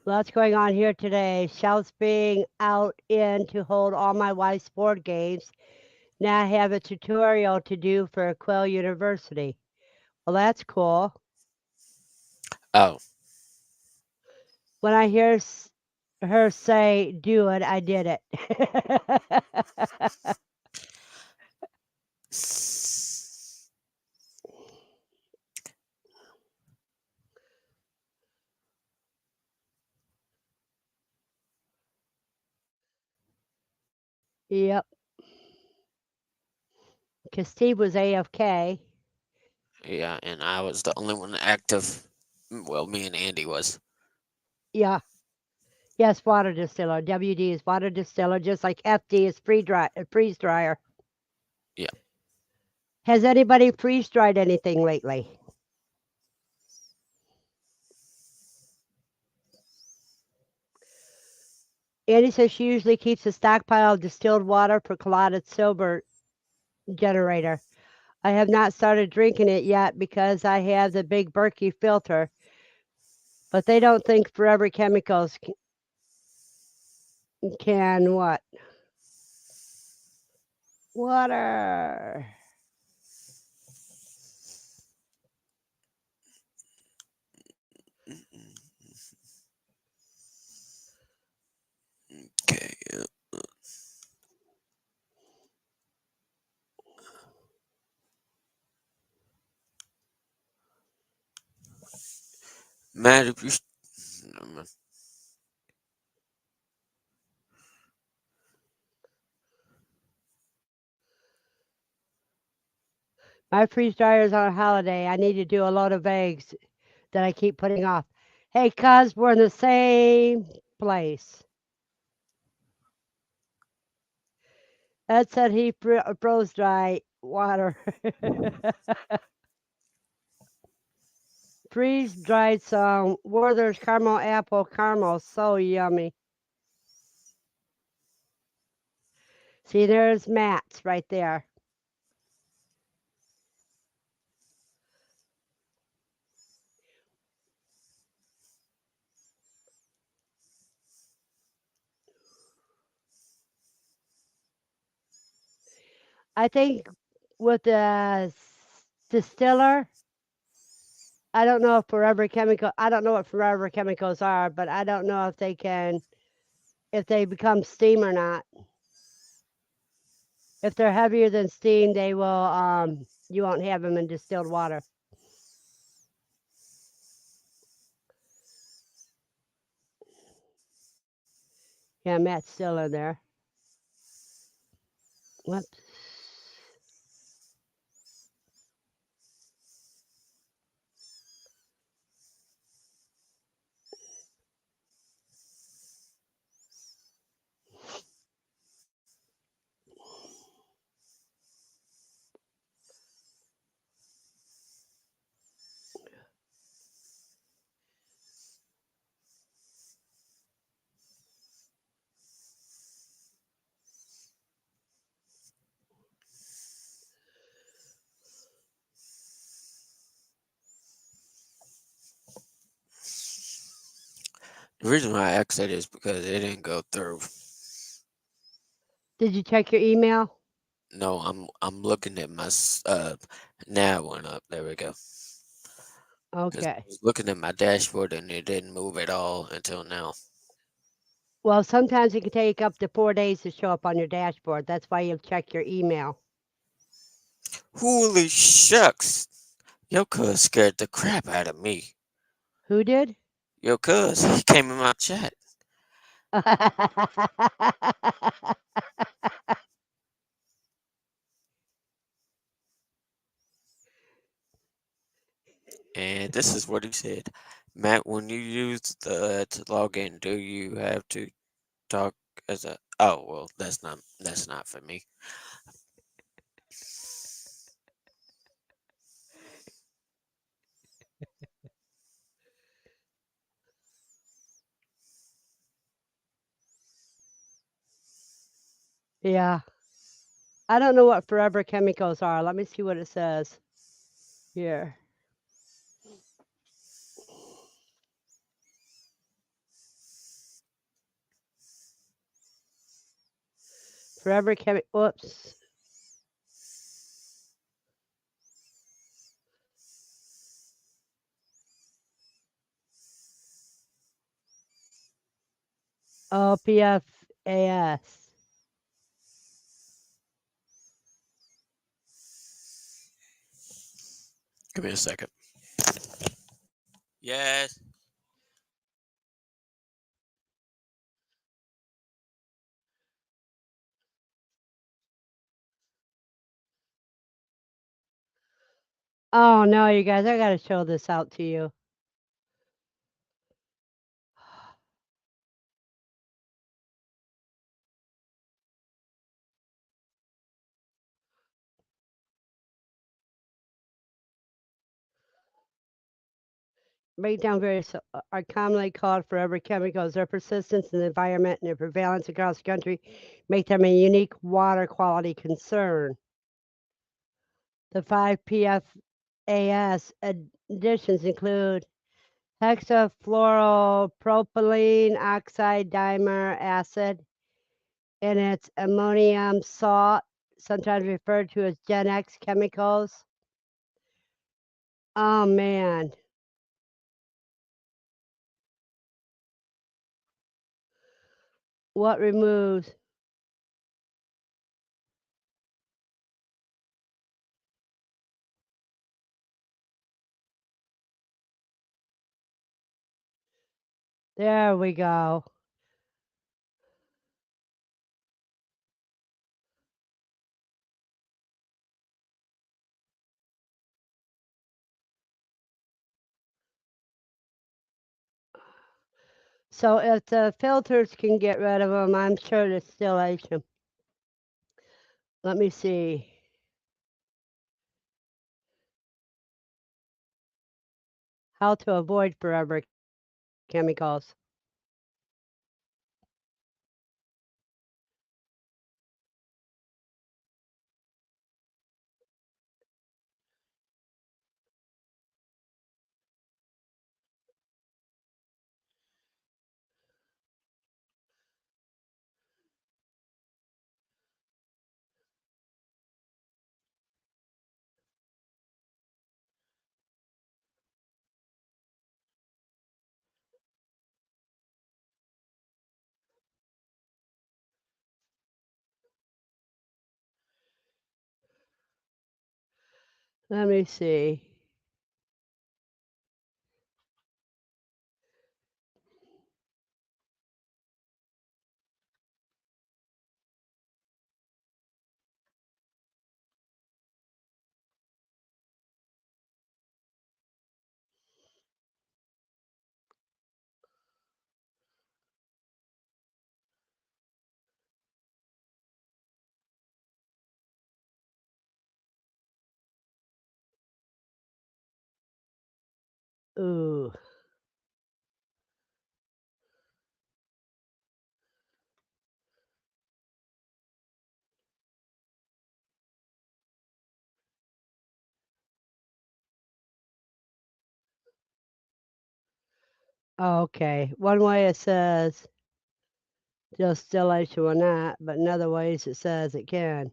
Lots going on here today. Shelves being out in to hold all my wife's board games. Now I have a tutorial to do for Quill University. Well, that's cool. Oh. When I hear her say, "Do it." I did it. Yep. Because Steve was AFK. Yeah, and I was the only one active. Well, me and Andy was. Yeah. Yes, water distiller. WD is water distiller, just like FD is freeze dryer. Yeah. Has anybody freeze dried anything lately? Annie says she usually keeps a stockpile of distilled water for clotted silver generator. I have not started drinking it yet because I have the big Berkey filter, but they don't think Forever Chemicals can what? Water. Okay. Yeah. Matt, if you. Never mind. My freeze dryer is on holiday. I need to do a load of eggs that I keep putting off. Hey, cuz, we're in the same place. Ed said he froze dry water. Freeze dried some Werther's caramel apple caramel. So yummy. See, there's Matt's right there. I think with the distiller, I don't know if Forever Chemical. I don't know what Forever Chemicals are, but I don't know if they can, if they become steam or not. If they're heavier than steam, they will. You won't have them in distilled water. Yeah, Matt's still in there. Whoops. The reason why I asked that is because it didn't go through. Did you check your email? No, I'm looking at my now it went up. There we go. Because I Okay. was looking at my dashboard and it didn't move at all until now. Well, sometimes it can take up to 4 days to show up on your dashboard. That's why you'll check your email. Holy shucks! Yo, cuz scared the crap out of me. Who did? Yo, cuz he came in my chat, and this is what he said. Matt, when you use the to log in, do you have to talk as a? Oh well, that's not for me. Yeah. I don't know what Forever Chemicals are. Let me see what it says here. Forever Chemical. Whoops. OPFAS. Give me a second. Yes. Oh no, you guys, I gotta show this out to you. Breakdown various are commonly called forever chemicals. Their persistence in the environment and their prevalence across the country make them a unique water quality concern. The five PFAS additions include hexafluoropropylene oxide dimer acid and its ammonium salt, sometimes referred to as Gen X chemicals. Oh man, what removes? There we go. So if the filters can get rid of them, I'm sure the distillation. Let me see. How to avoid forever chemicals. Let me see. Ooh. Okay. One way it says distillation will not, but in other ways it says it can.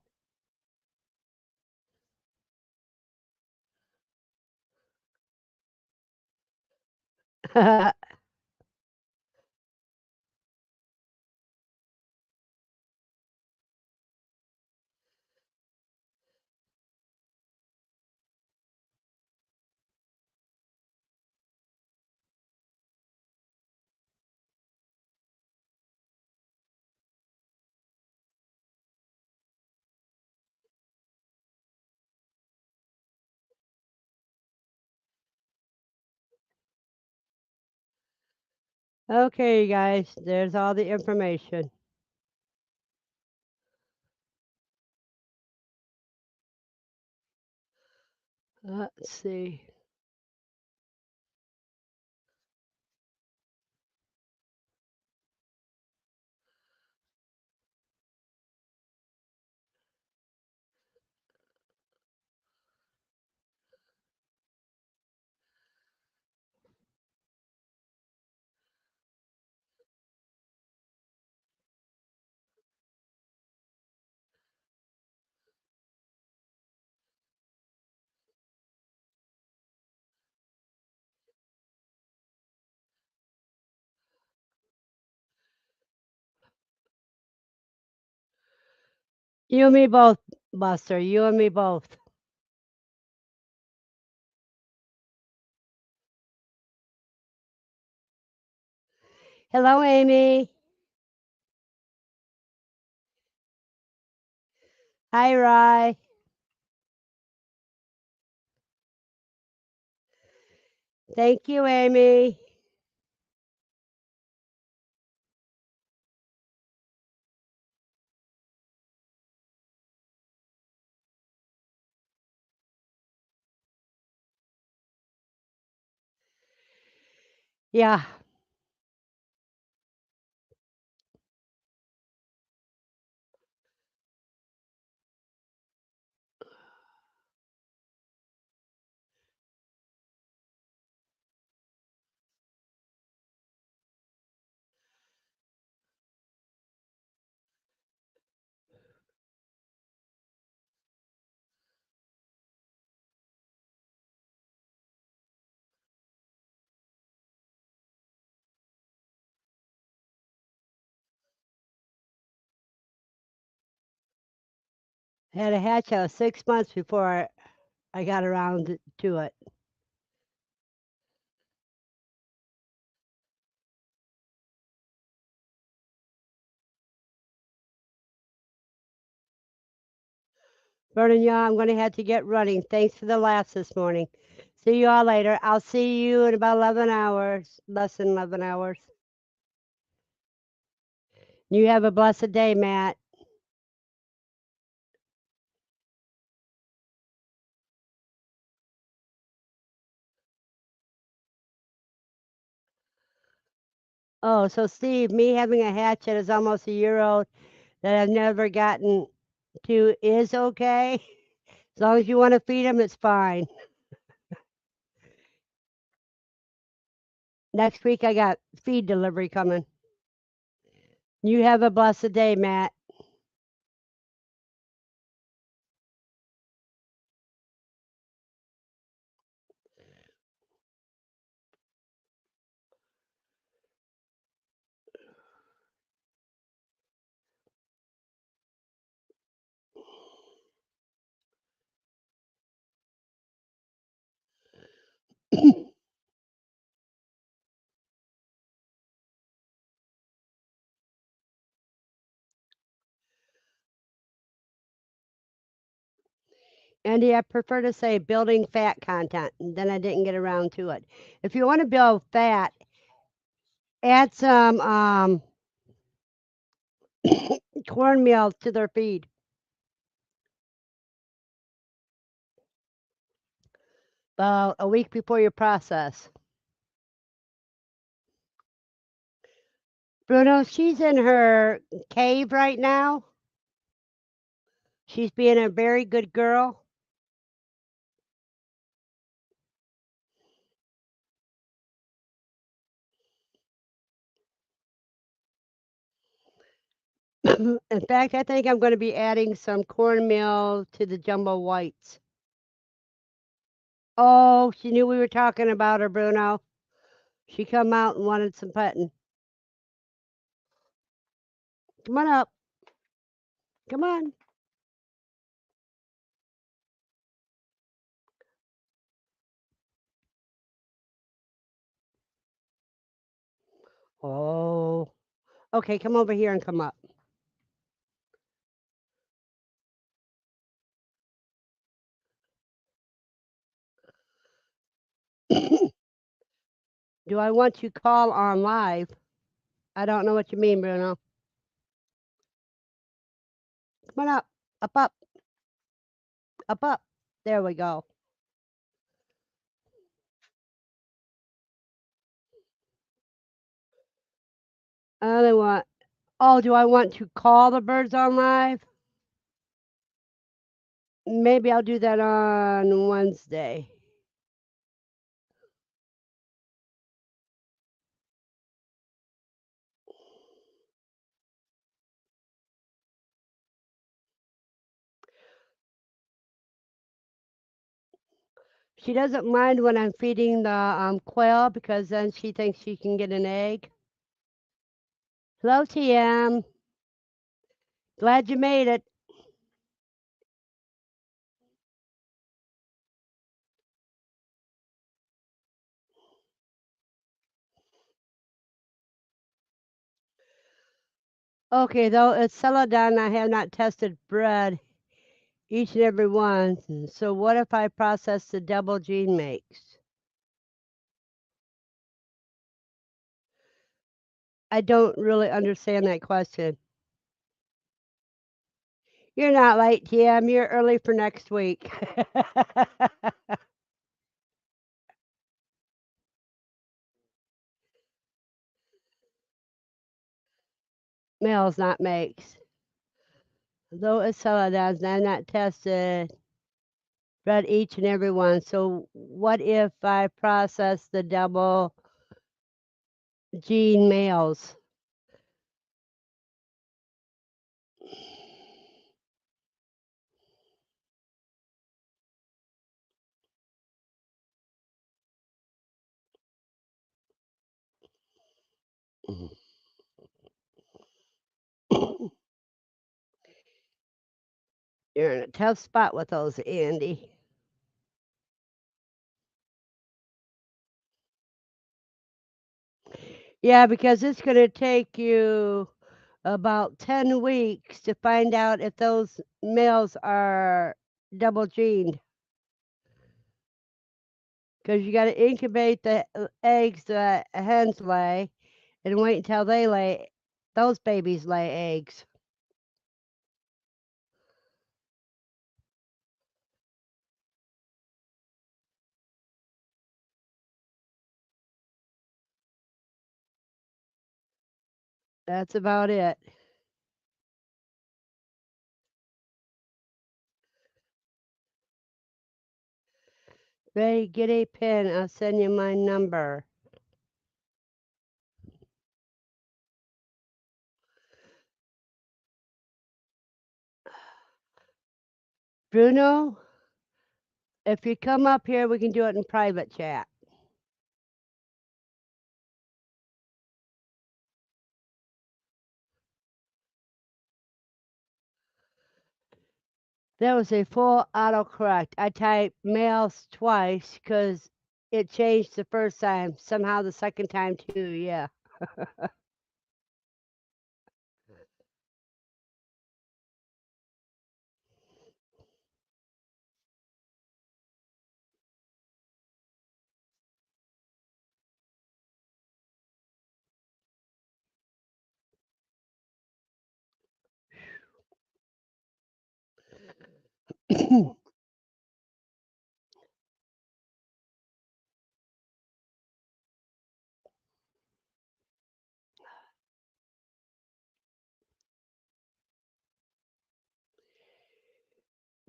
Okay, you guys, there's all the information. Let's see. You and me both, Buster. You and me both. Hello, Amy. Hi, Rye. Thank you, Amy. Yeah, had a hatch out 6 months before I got around to it. Vernon, y'all, I'm going to have to get running. Thanks for the laughs this morning. See you all later. I'll see you in about 11 hours, less than 11 hours. You have a blessed day, Matt. Oh, so Steve, me having a hatch that is almost a year old that I've never gotten to is okay. As long as you want to feed them, it's fine. Next week I got feed delivery coming. You have a blessed day, Matt. Andy, I prefer to say building fat content, and then I didn't get around to it. If you want to build fat, add some cornmeal to their feed about a week before you process. Bruno, she's in her cave right now. She's being a very good girl. In fact, I think I'm going to be adding some cornmeal to the jumbo whites. Oh, she knew we were talking about her, Bruno. She come out and wanted some petting. Come on up. Come on. Oh. Okay, come over here and come up. Do I want to call on live? I don't know what you mean, Bruno. Come on up. Up, up, up, up. There we go. I want. Oh, do I want to call the birds on live? Maybe I'll do that on Wednesday. She doesn't mind when I'm feeding the quail because then she thinks she can get an egg. Hello, TM. Glad you made it. Okay, though it's celadon, I have not tested bread each and every one. So what if I process the double gene makes? I don't really understand that question. You're not late, Tim. You're early for next week. Males, not makes. Though it's celadons, I'm not tested bread each and every one. So what if I process the double gene males? You're in a tough spot with those, Andy. Yeah, because it's going to take you about 10 weeks to find out if those males are double gened. Because you got to incubate the eggs that hens lay and wait until those babies lay eggs. That's about it. Ray, get a pen. I'll send you my number. Bruno, if you come up here, we can do it in private chat. That was a full autocorrect. I typed males twice because it changed the first time. Somehow the second time too, yeah.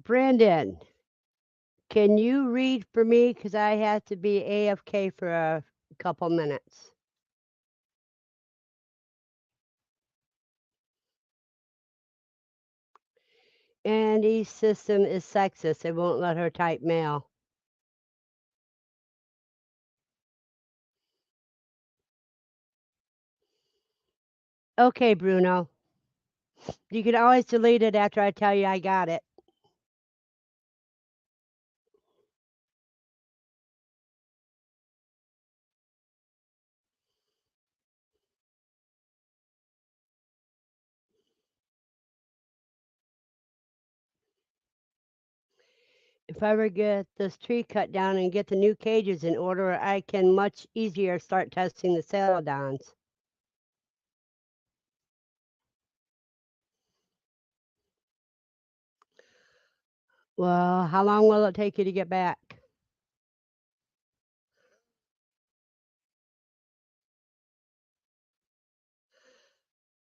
Brandon, can you read for me? Because I have to be AFK for a couple minutes. Andy's system is sexist. It won't let her type male. Okay, Bruno. You can always delete it after I tell you I got it. If I ever get this tree cut down and get the new cages in order, I can much easier start testing the celadons. Well, how long will it take you to get back?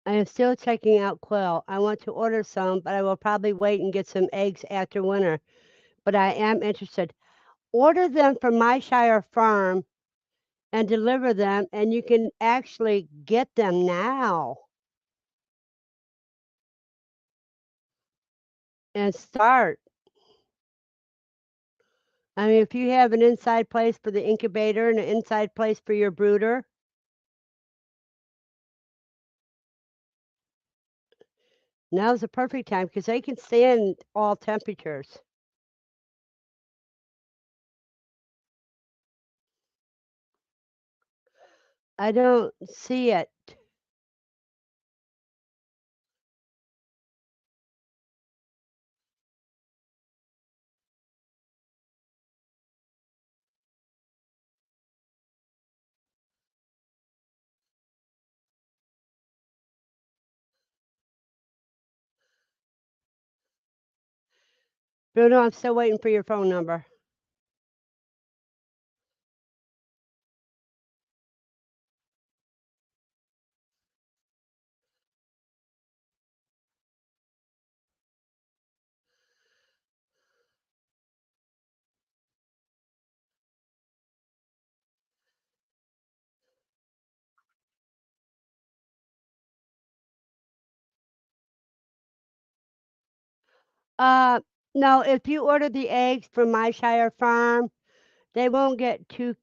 I am still checking out quail. I want to order some, but I will probably wait and get some eggs after winter. But I am interested. Order them from my Shire farm and deliver them, and you can actually get them now and start. I mean, if you have an inside place for the incubator and an inside place for your brooder, now's the perfect time because they can stand all temperatures. I don't see it. Bruno, I'm still waiting for your phone number. Uh, no, if you order the eggs from My Shire Farm, they won't get too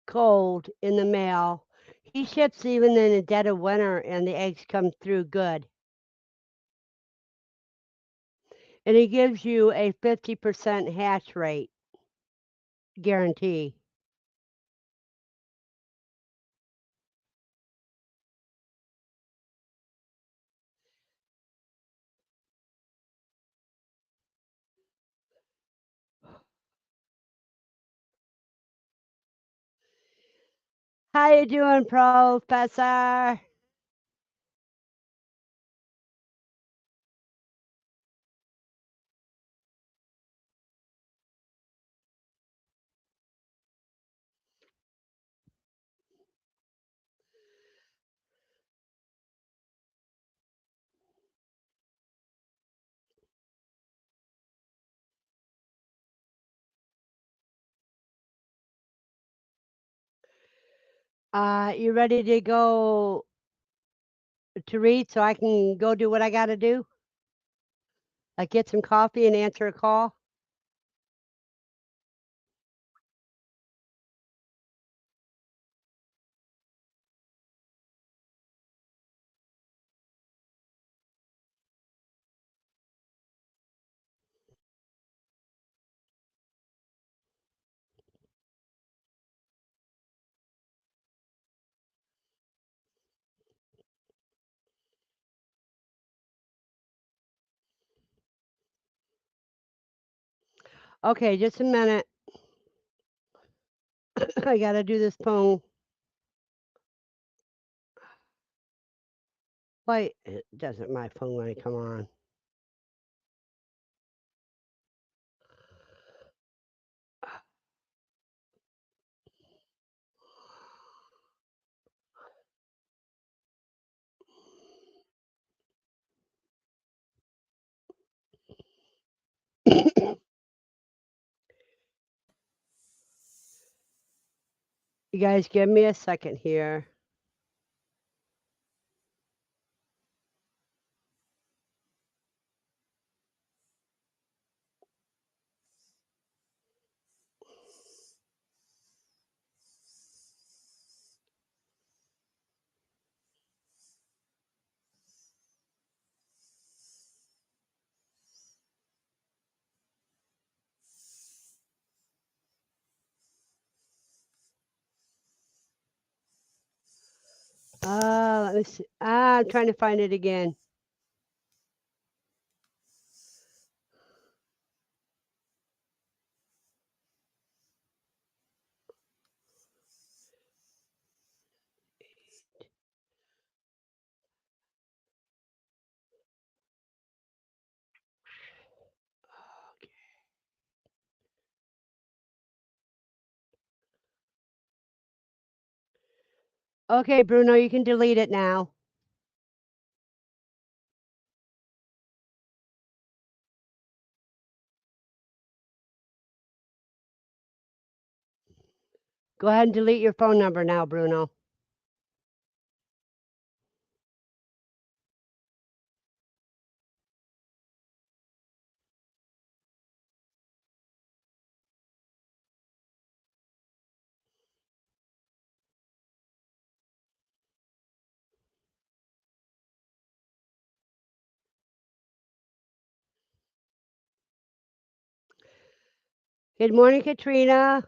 cold in the mail. He ships even in the dead of winter, and the eggs come through good. And he gives you a 50% hatch rate guarantee. How you doing, Professor? You ready to go to read so I can go do what I got to do? Like get some coffee and answer a call? Okay, just a minute. I got to do this phone. Why it doesn't my phone want to come on? You guys give me a second here. Let me see. I'm trying to find it again. Okay, Bruno, you can delete it now. Go ahead and delete your phone number now, Bruno. Good morning, Katrina.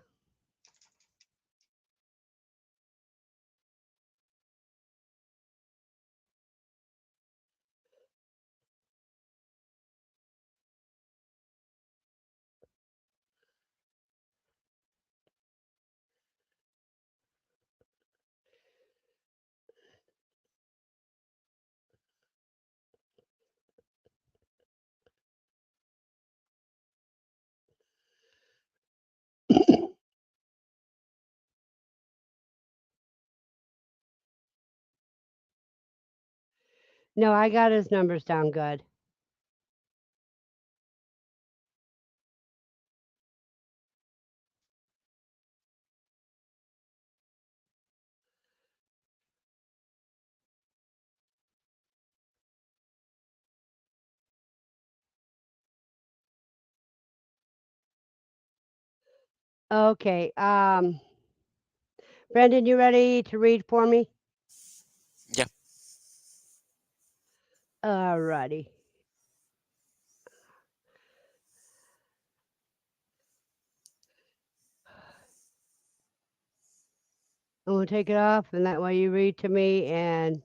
No, I got his numbers down good. Okay. Brendan, you ready to read for me? Yeah, Alrighty. I'm gonna take it off, and that way you read to me. And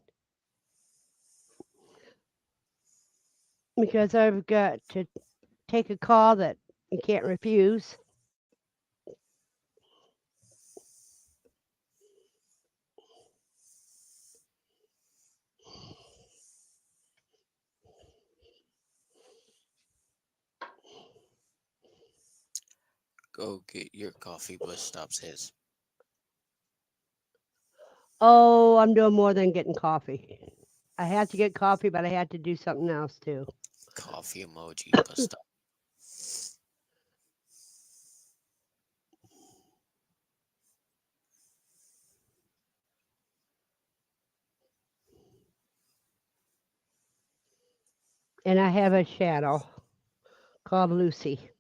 because I've got to take a call that you can't refuse. go get your coffee. Bus stops his. Oh, I'm doing more than getting coffee. I had to get coffee, but I had to do something else too. Coffee emoji. Bus stop. And I have a shadow called Lucy.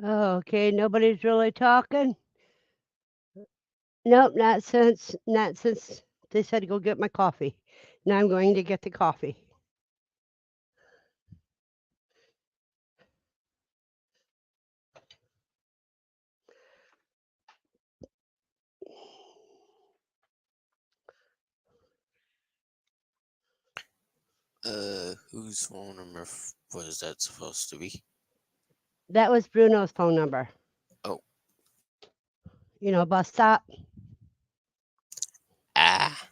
Okay, nobody's really talking. Nope, not since they said to go get my coffee. Now I'm going to get the coffee. Whose phone number was that supposed to be? That was Bruno's phone number. Oh, Bus stop. ah.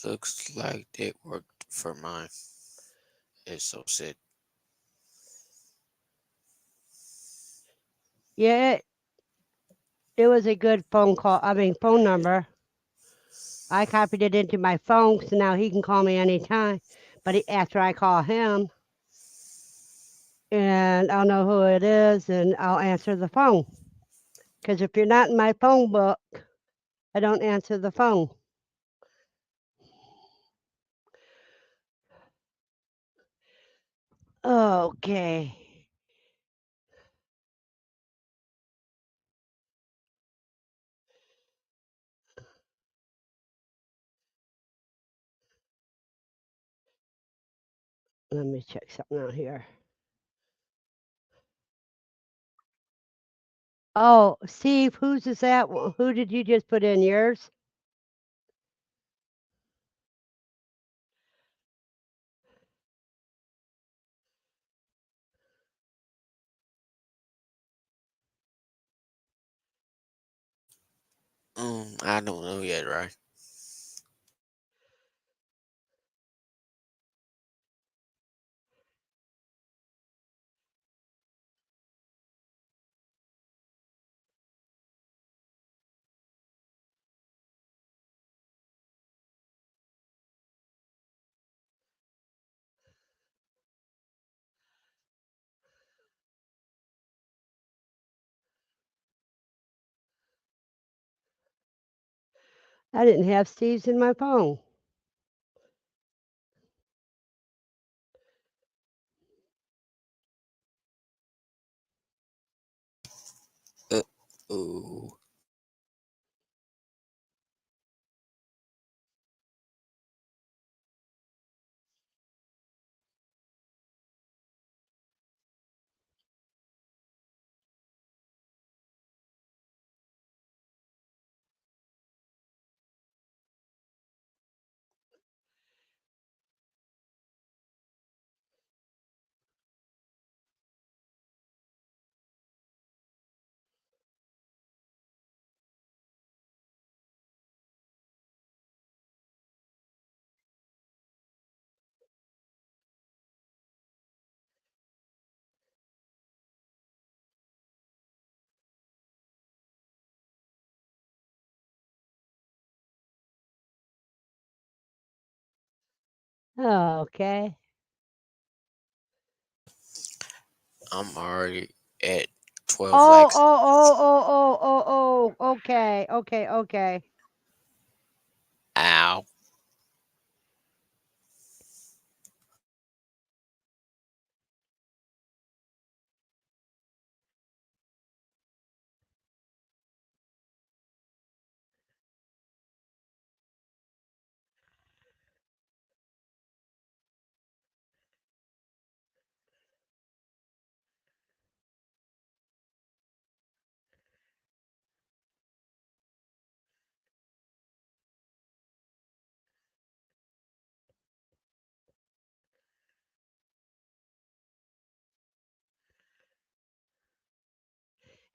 Looks like it worked for mine. It's so sad. Yeah, it was a good phone call. I mean, phone number. I copied it into my phone, so now he can call me anytime. But after I call him, and I'll know who it is, and I'll answer the phone. Because if you're not in my phone book, I don't answer the phone. Okay. Let me check something out here. Oh, Steve, whose is that? Who did you just put in yours? I don't know yet, right? I didn't have Steve's in my phone. Ooh. Oh, okay. I'm already at 12 Oh, likes. oh, oh, oh, oh, oh, oh. Okay, okay, okay. Ow.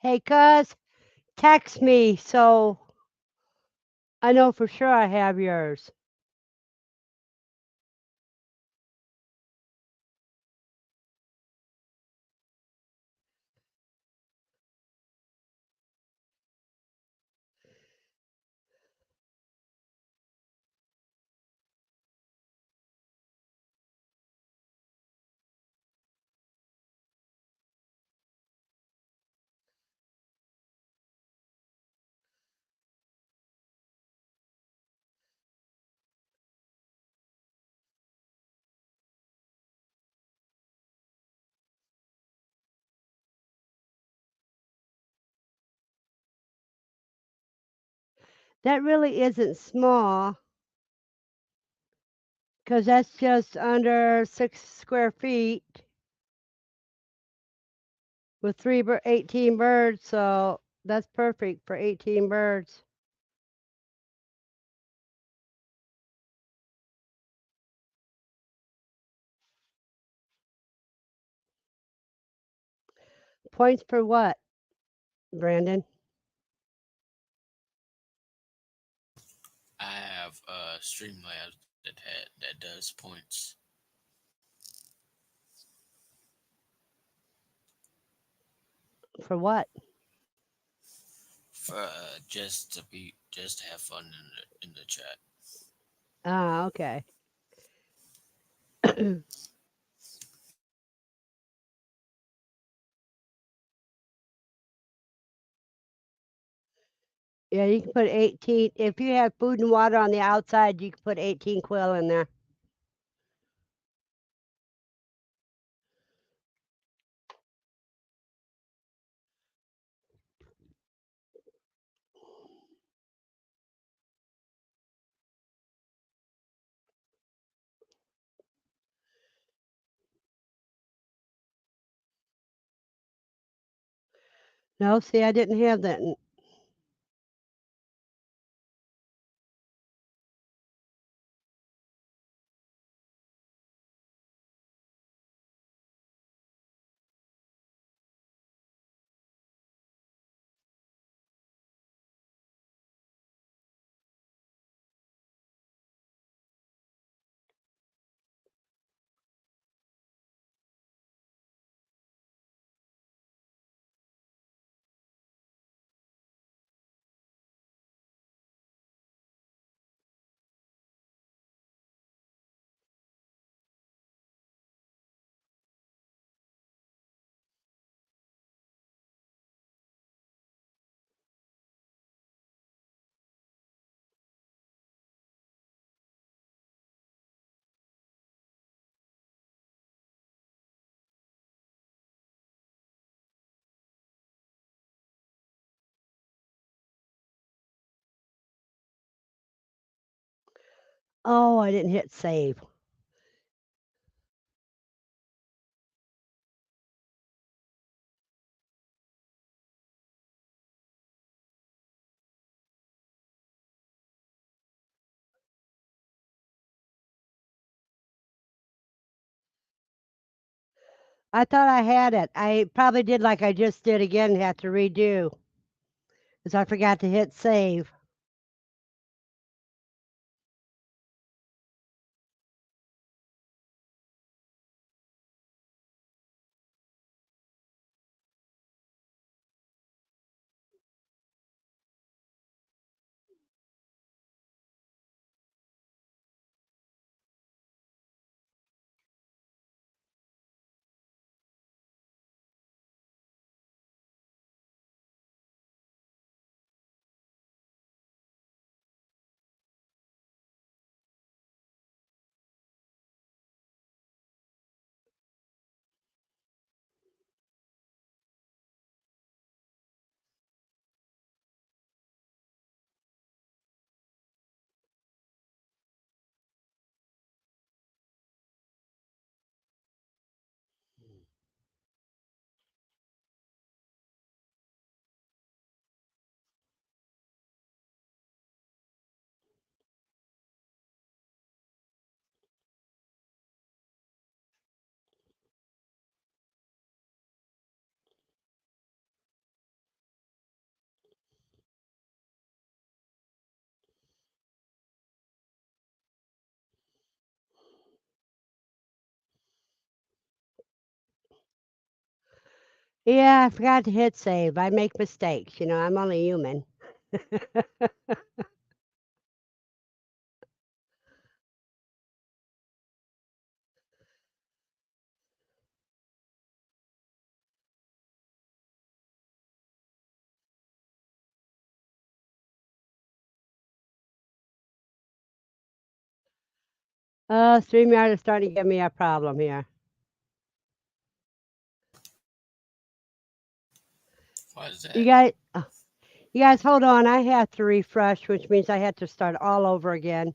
Hey, cuz, text me so I know for sure I have yours. That really isn't small, cuz that's just under 6 square feet with 18 birds, so that's perfect for 18 birds. Points for what, Brandon? I have Streamlabs that does points For what? for just to have fun in the chat. Ah, okay. Yeah, you can put 18. If you have food and water on the outside, you can put 18 quill in there. No, see, I didn't have that. Oh, I didn't hit save. I thought I had it. I probably did like I just did again, have to redo because I forgot to hit save. Yeah, I forgot to hit save. I make mistakes. I'm only human. StreamYard is starting to give me a problem here. Why is You that? guys, you guys, hold on. I have to refresh, which means I have to start all over again.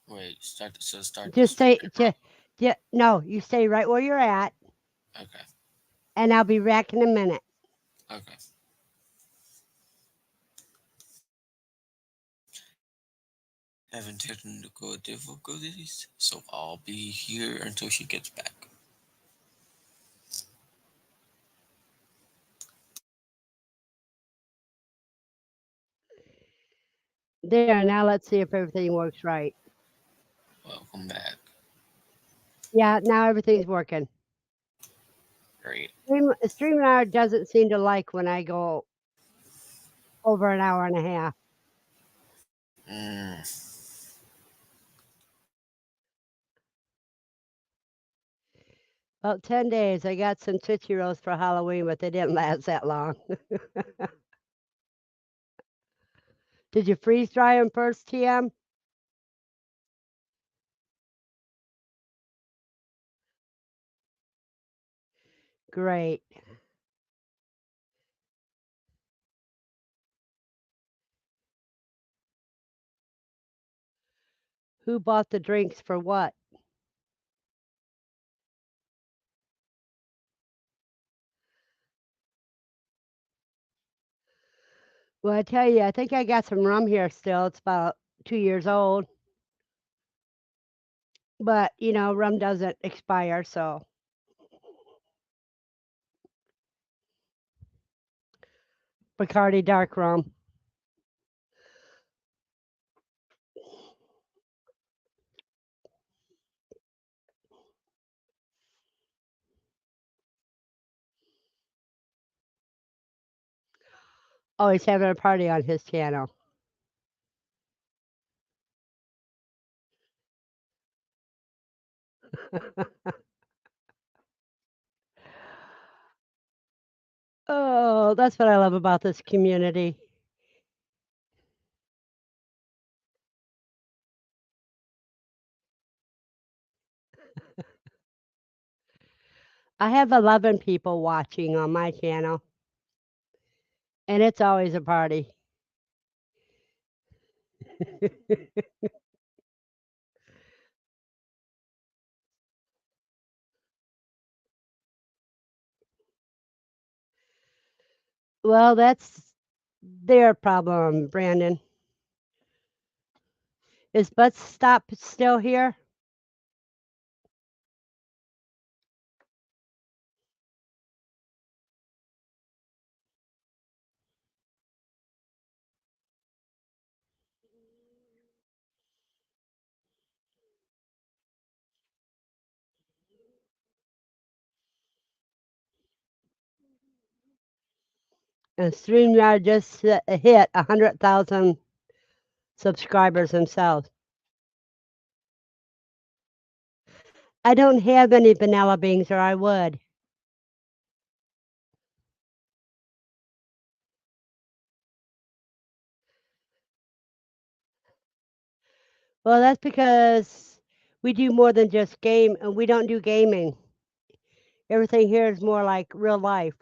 Wait, start the Just stream stay, now. no, you stay right where you're at, Okay, and I'll be back in a minute. okay. Having technical difficulties, so I'll be here until she gets back. There, now let's see if everything works right. Welcome back. Yeah, now everything's working. Great. StreamYard doesn't seem to like when I go over an hour and a half. Mm, About 10 days. I got some Tootsie Rolls for Halloween, but they didn't last that long. Did you freeze dry them first, TM? Great. Who bought the drinks for what? Well, I tell you, I think I got some rum here still. It's about 2 years old, but rum doesn't expire, so Bacardi dark rum. Oh, he's having a party on his channel. Oh, that's what I love about this community. I have 11 people watching on my channel, and it's always a party. Well, that's their problem, Brandon. Is Bus Stop still here? And StreamYard just hit 100,000 subscribers themselves. I don't have any vanilla beans, or I would. Well, that's because we do more than just game, and we don't do gaming. Everything here is more like real life.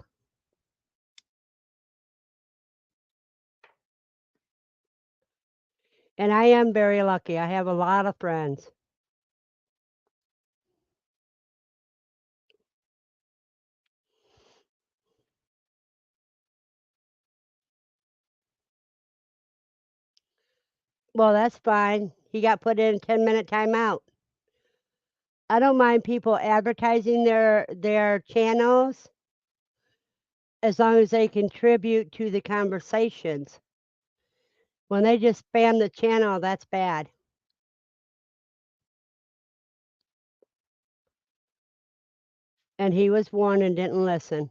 And I am very lucky. I have a lot of friends. Well, that's fine. He got put in 10-minute timeout. I don't mind people advertising their channels as long as they contribute to the conversations. When they just spam the channel, that's bad. And he was warned and didn't listen.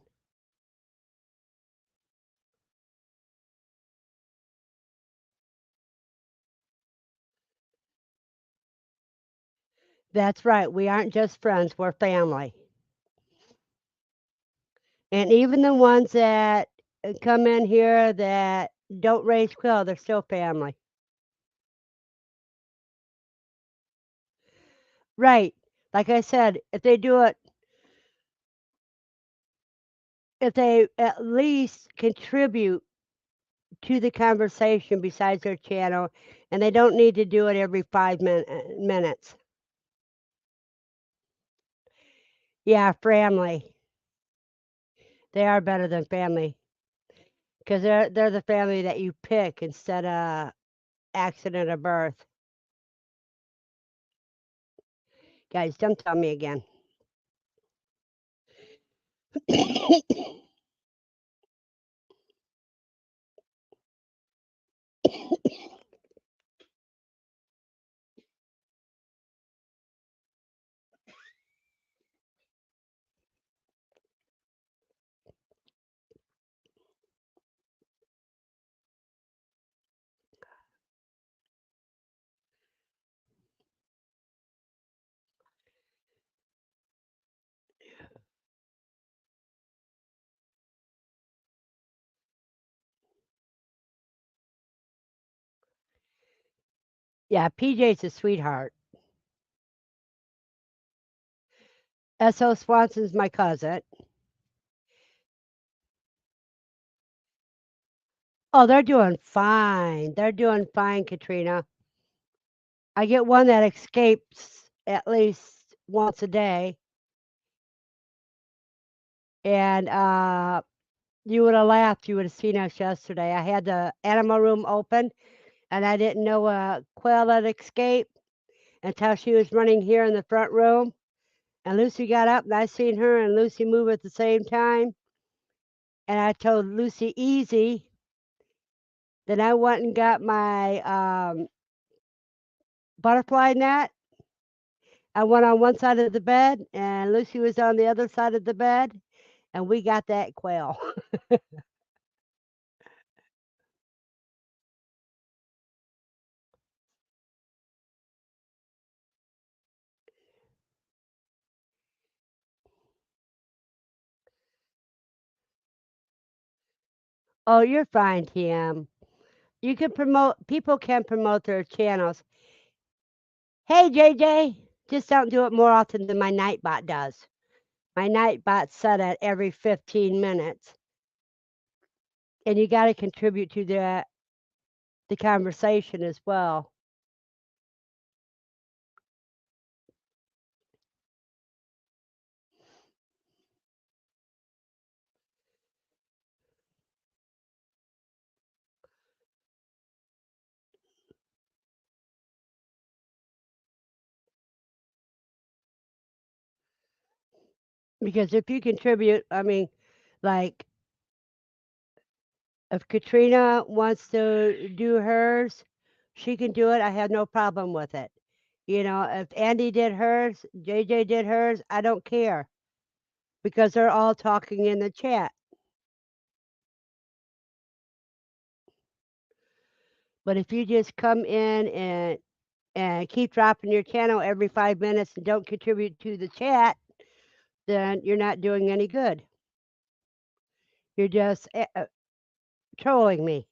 That's right. We aren't just friends, we're family. And even the ones that come in here that don't raise quail, they're still family. Right. Like I said, if they at least contribute to the conversation besides their channel, and they don't need to do it every minutes. Yeah, family. They are better than family because they're the family that you pick instead of accident of birth. Guys, don't tell me again. Yeah, PJ's a sweetheart. S.O. Swanson's my cousin. Oh, they're doing fine. They're doing fine, Katrina. I get one that escapes at least once a day. And you would have laughed. You would have seen us yesterday. I had the animal room open, and I didn't know a quail had escaped until she was running here in the front room. And Lucy got up, and I seen her and Lucy move at the same time. And I told Lucy easy. Then I went and got my butterfly net. I went on one side of the bed, and Lucy was on the other side of the bed, and we got that quail. Oh, you're fine, TM. You can promote. People can promote their channels. Hey, JJ, just don't do it more often than my Nightbot does. My Nightbot's set at every 15 minutes, and you got to contribute to the conversation as well. Because if you contribute, I mean, like if Katrina wants to do hers, she can do it. I have no problem with it. You know, if Andy did hers, JJ did hers, I don't care because they're all talking in the chat. But if you just come in and keep dropping your channel every 5 minutes and don't contribute to the chat, then you're not doing any good. You're just trolling me.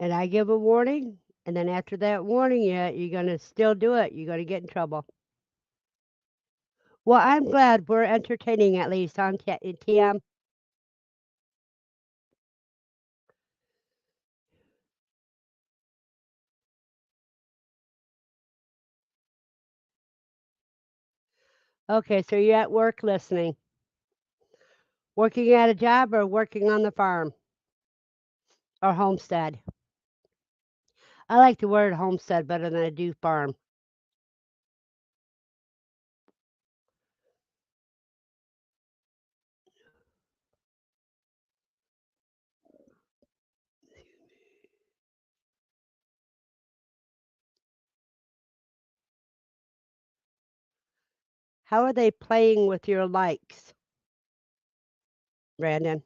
And I give a warning, and then after that warning, you're gonna still do it. You're gonna get in trouble. Well, I'm glad we're entertaining at least on TM. Okay, so you're at work listening, working at a job or working on the farm or homestead. I like the word homestead better than I do farm. How are they playing with your likes, Brandon?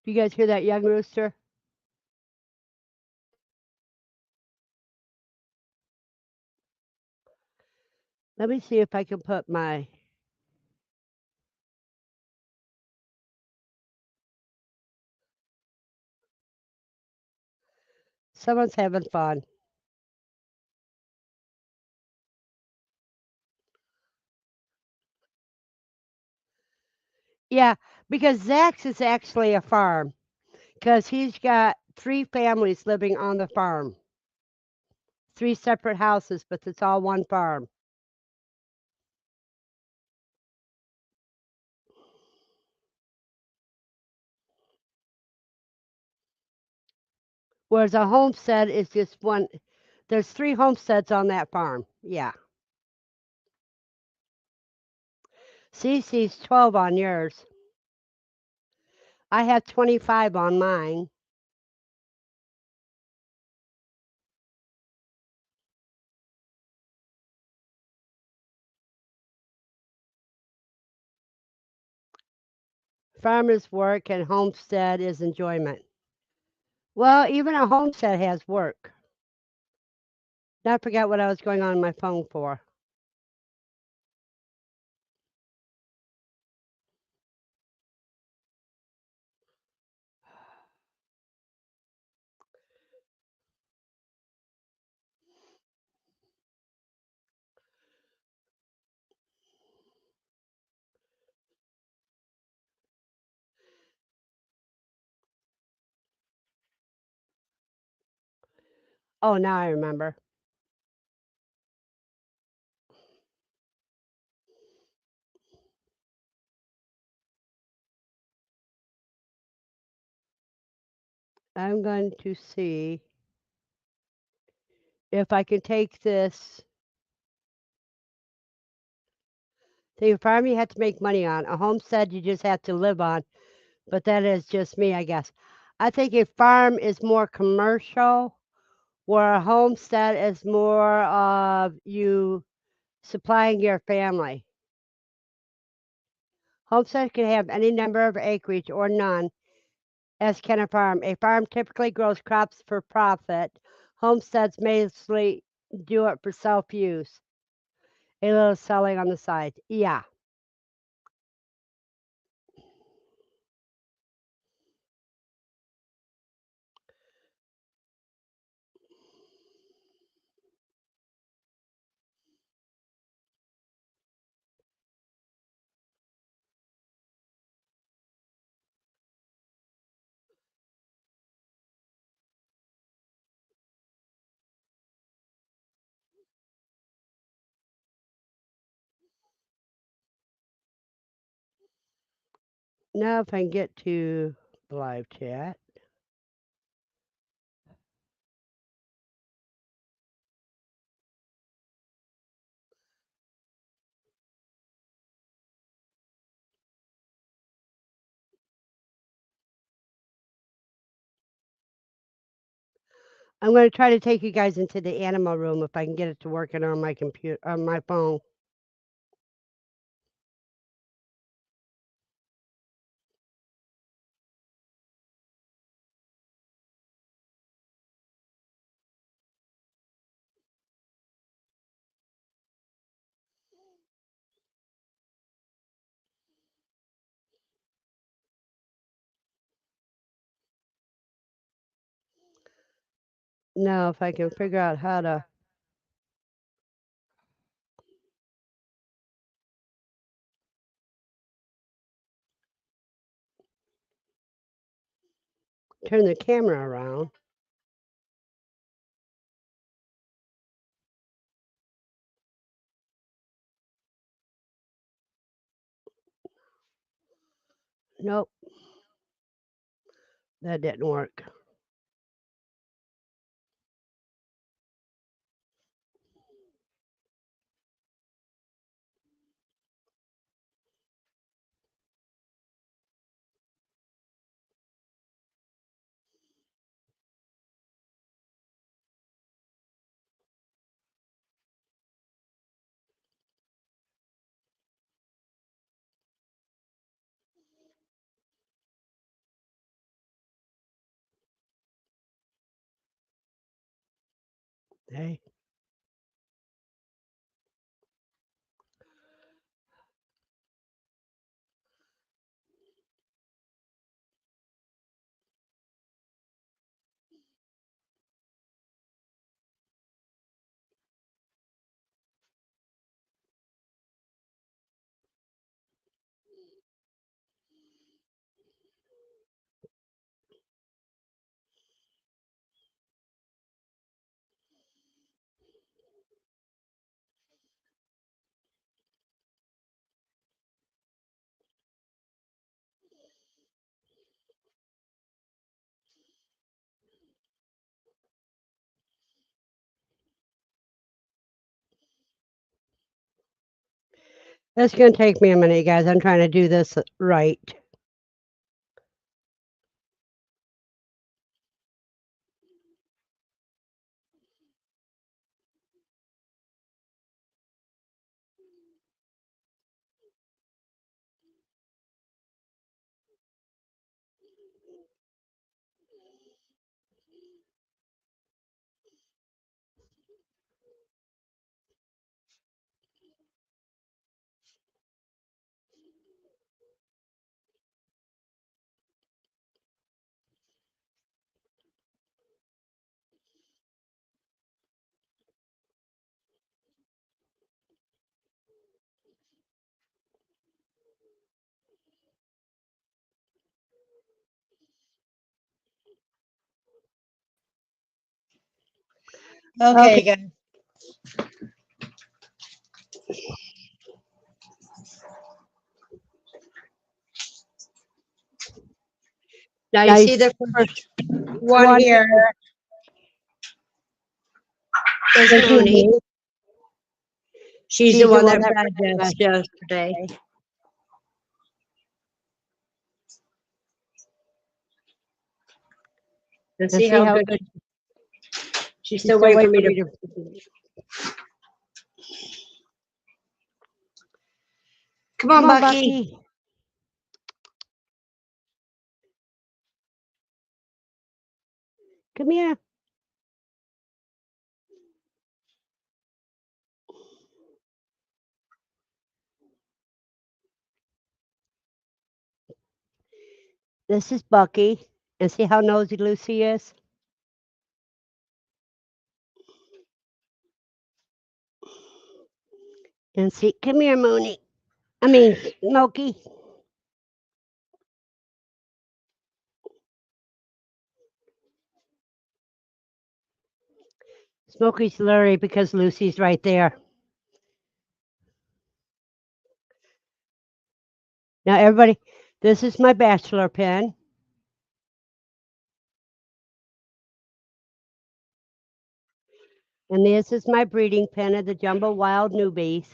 Do you guys hear that young rooster? Let me see if I can put my. Someone's having fun. Yeah, because Zach's is actually a farm because he's got three families living on the farm, three separate houses, but it's all one farm. Whereas a homestead is just one. There's three homesteads on that farm. Yeah. Cece's 12 on yours. I have 25 on mine. Farmer's work and homestead is enjoyment. Well, even a homestead has work. Now I forgot what I was going on my phone for. Oh, now I remember. I'm going to see if I can take this. See, a farm you have to make money on. A homestead you just have to live on. But that is just me, I guess. I think a farm is more commercial, where a homestead is more of you supplying your family. Homestead can have any number of acreage or none, as can a farm. A farm typically grows crops for profit. Homesteads mostly do it for self use. A little selling on the side. Yeah. Now, if I can get to the live chat, I'm going to try to take you guys into the animal room if I can get it to working on my computer, on my phone. Now, if I can figure out how to turn the camera around. Nope, that didn't work. Hey, it's going to take me a minute, guys. I'm trying to do this right. Okay, Okay, guys. now Now you you see see the the first first one one here here is is Mooney. Mooney. She's the She's the one one that that bred bred us us yesterday. yesterday. Let's And see see how how good good she's she's still still waiting for waiting me for to. me to. Come Come on, on, Bucky. Bucky. Come here. This is Bucky. And see how nosy Lucy is? And see, come here, Mooney. I mean, Smokey. Smokey's blurry because Lucy's right there. Now, everybody, This is my bachelor pen. And this is my breeding pen of the Jumbo Wild Newbies.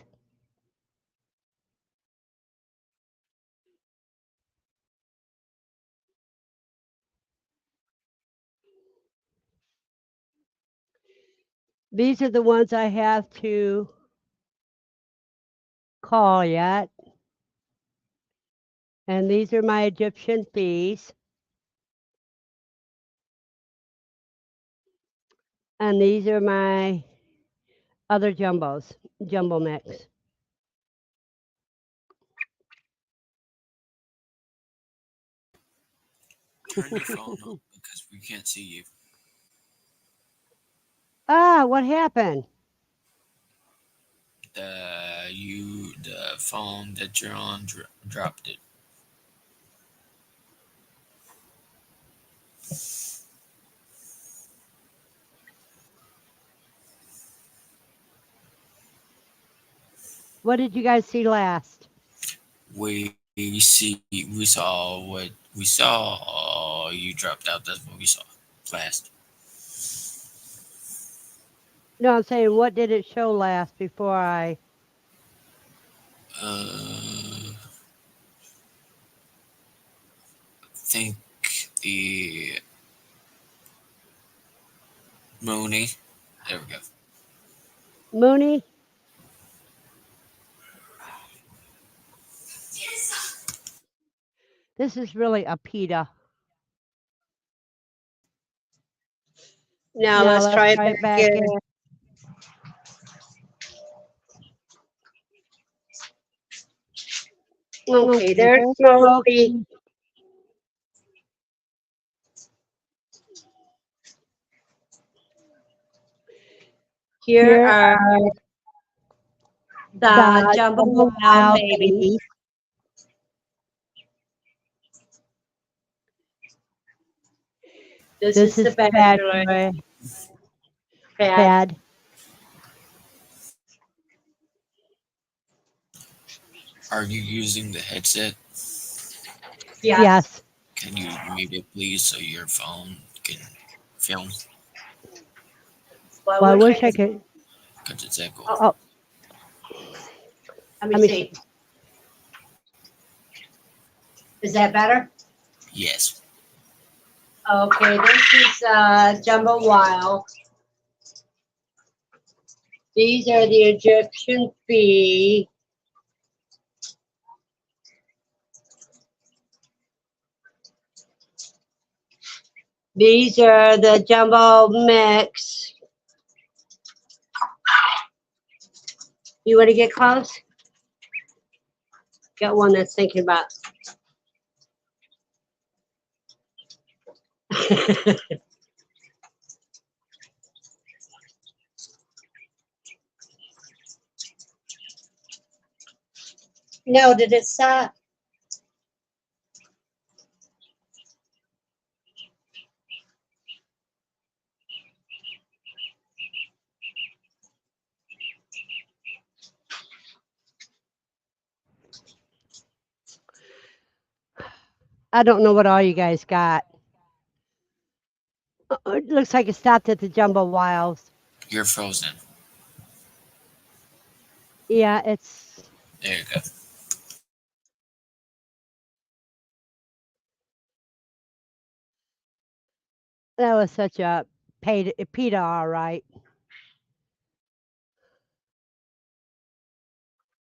These are the ones I have to call yet. And these are my Egyptian fees. And these are my other jumbos, jumbo mix. Turn your phone up because we can't see you. Ah, what happened? The phone that you're on dropped it. What did you guys see last? We saw what we saw. You dropped out. That's what we saw last. No, I'm saying, what did it show last before I? Uh, think the Mooney. There we go. Mooney? This is really a PETA. Now Now let's let's try it try back it back in. in. Okay, Okay, there's there's Smokey. Smokey. Here Here are are the the Jumbo Jumbo Wild Wild babies. babies. This This is the is the bachelor bachelor pad. pad. Are you using the headset? Yes. Yes. Can you mute it, please, so your phone can film? Well, I Well, I wish I wish I could. could. Because it's echo. Oh, Oh, let me let me see. see. Is that better? Yes. Okay, this is Jumbo Wild. These are the Egyptian fee. These are the Jumbo mix. You want to get close? Got one that's thinking about. No, did it stop? I don't know what all you guys got. It looks like it stopped at the Jumbo Wilds. You're frozen. Yeah, it's. There you go. That was such a PETA, all right.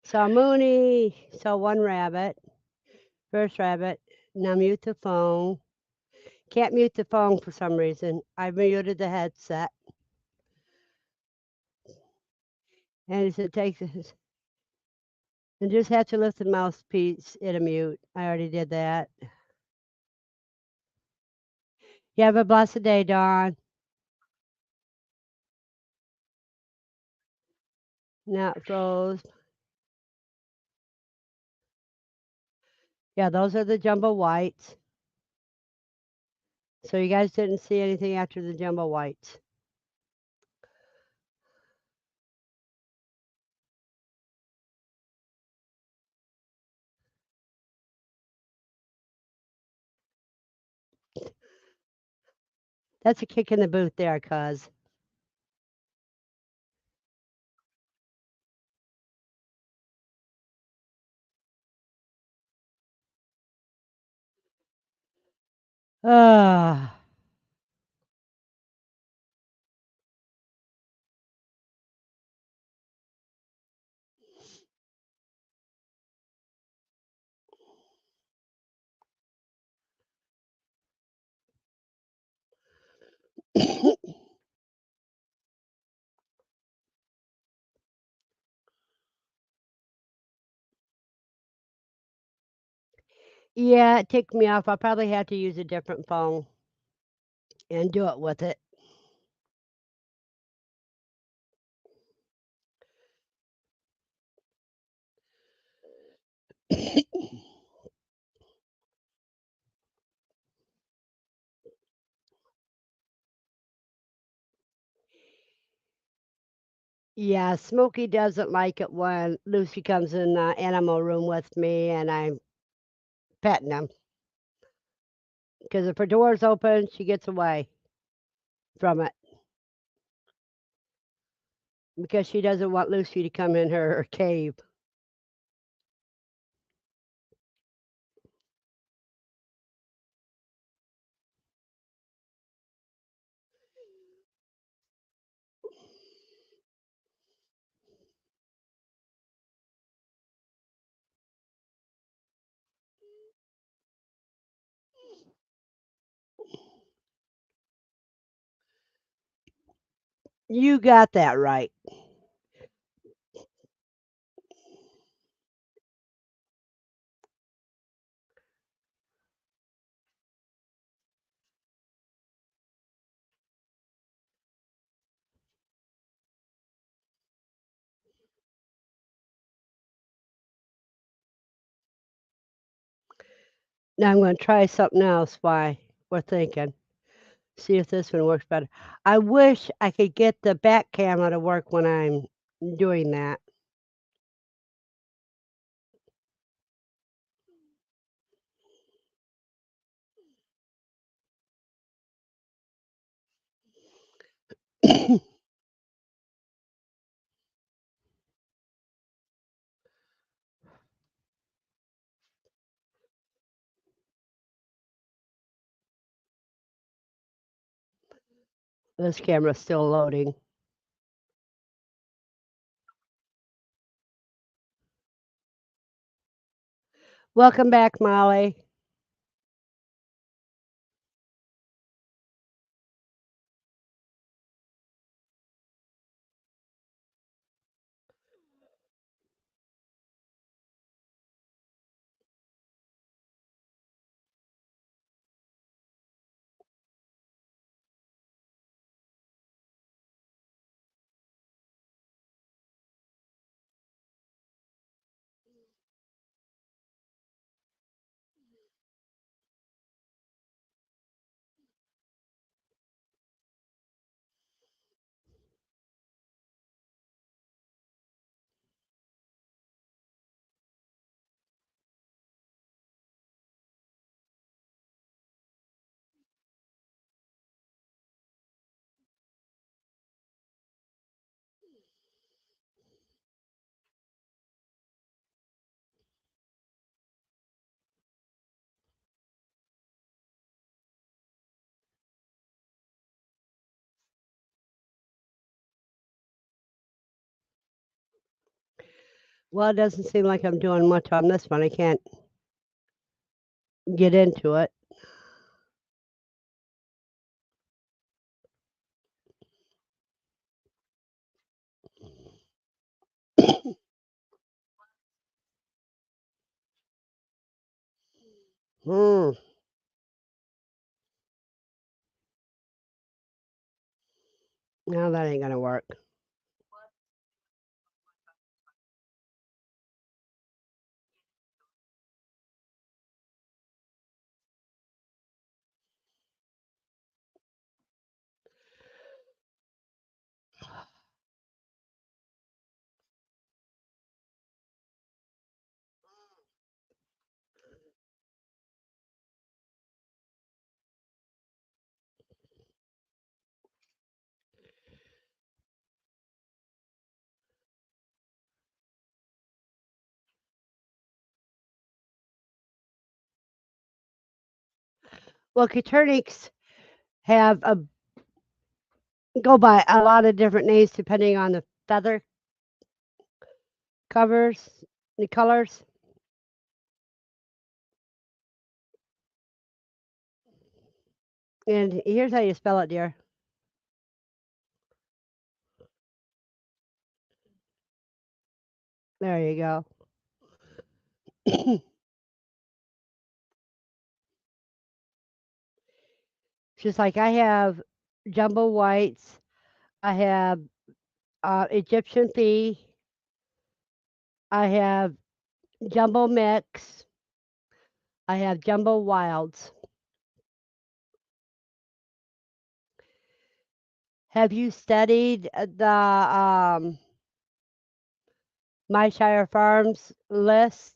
Saw Mooney, saw one rabbit, first rabbit. Now mute the phone. Can't mute the phone for some reason. I muted the headset. And as it takes us, and just have to lift the mouthpiece, it'll mute. I already did that. You have a blessed day, Dawn. Now it froze. Yeah, those are the jumbo whites. So you guys didn't see anything after the jumbo whites. That's a kick in the boot there, cuz. Ah. Yeah, it ticked me off. I'll probably have to use a different phone and do it with it. Yeah, Smokey doesn't like it when Lucy comes in the animal room with me and I'm petting him. Because if her door's open, she gets away from it because she doesn't want Lucy to come in her cave. You got that right. Now I'm going to try something else while we're thinking. See if this one works better. I wish I could get the back camera to work when I'm doing that. This camera's still loading. Welcome back, Molly. Well, it doesn't seem like I'm doing much on this one. I can't get into it. Hmm. No, that ain't gonna work. Well, Caternix have a go by a lot of different names depending on the feather covers, the colors. And here's how you spell it, dear. There you go. Just like I have jumbo whites, I have Egyptian pea, I have jumbo mix, I have jumbo wilds. Have you studied the My Shire Farms list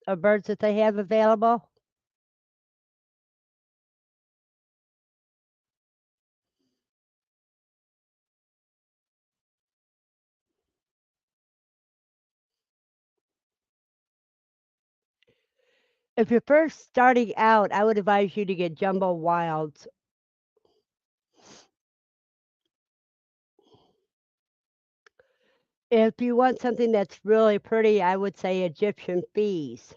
of birds that they have available? If you're first starting out, I would advise you to get jumbo wilds. If you want something that's really pretty, I would say Egyptian fees.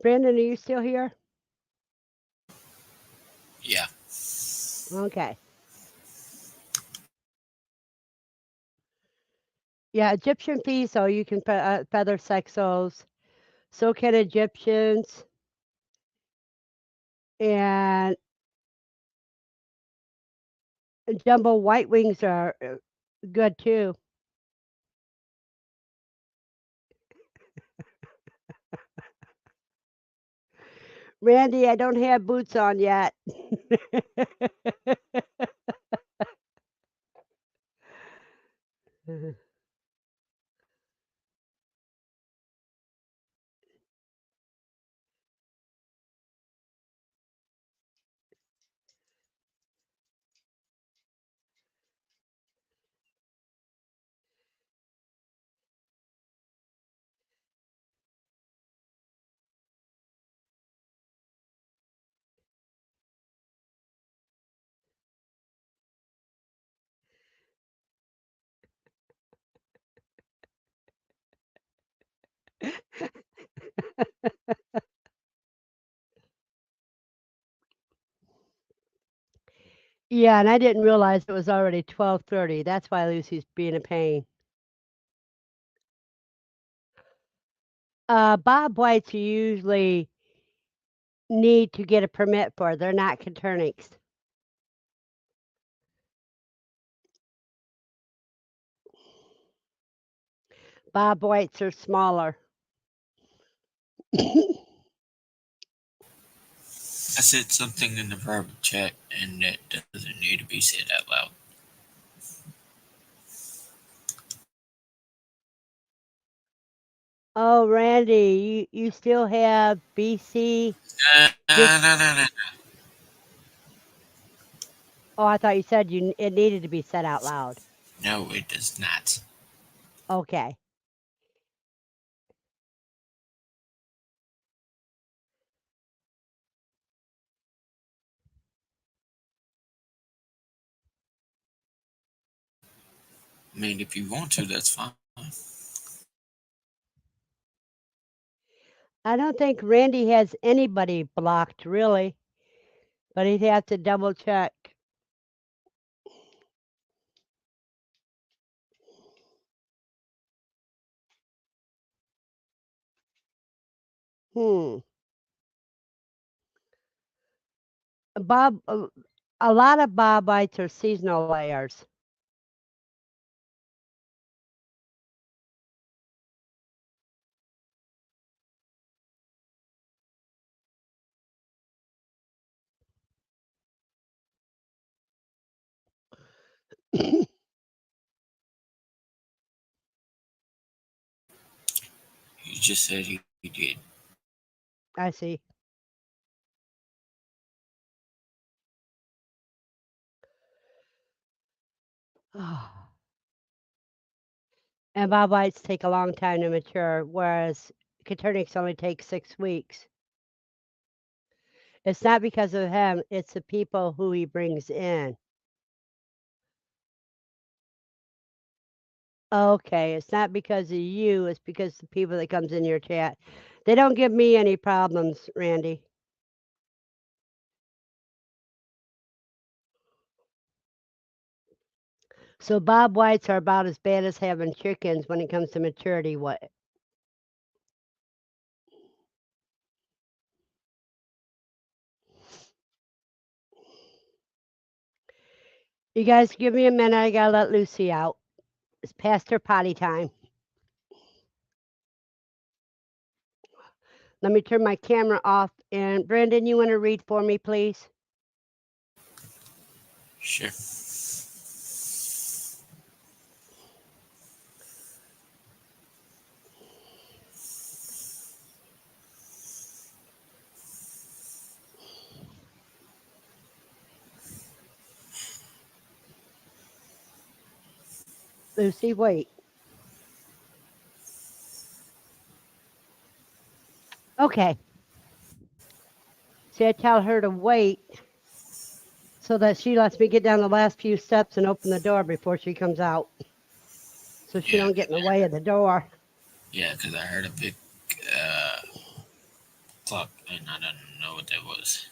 Brandon, are you still here? Yeah. Okay. Yeah, Egyptian fees, so you can feather sex those. So can Egyptians. And jumbo white wings are good too. Randy, I don't have boots on yet. Yeah, and I didn't realize it was already 12:30. That's why Lucy's being a pain. Bob whites you usually need to get a permit for. They're not Copernics. Bob whites are smaller. I said something in the private chat, and that doesn't need to be said out loud. Oh, Randy, you still have BC? No, Just no, no, no. oh, I thought you said it needed to be said out loud. No, it does not. Okay. I mean, if you want to, that's fine. I don't think Randy has anybody blocked really, but he'd have to double check. Hmm. Bob, a lot of bobites are seasonal layers. You just said he did. I see. And Bob Whites take a long time to mature, whereas Copernicus only takes 6 weeks. It's not because of him, it's the people who he brings in. Okay, it's not because of you, it's because the people that comes in your chat. They don't give me any problems, Randy. So Bob Whites are about as bad as having chickens when it comes to maturity. What? You guys give me a minute. I gotta let Lucy out. It's past her potty time. Let me turn my camera off. And Brandon, you want to read for me, please? Sure. Lucy, wait. Okay. See, I tell her to wait so that she lets me get down the last few steps and open the door before she comes out, so she Yeah, don't get in the way of the door. yeah, because I heard a big uh, clock, and I don't know what that was.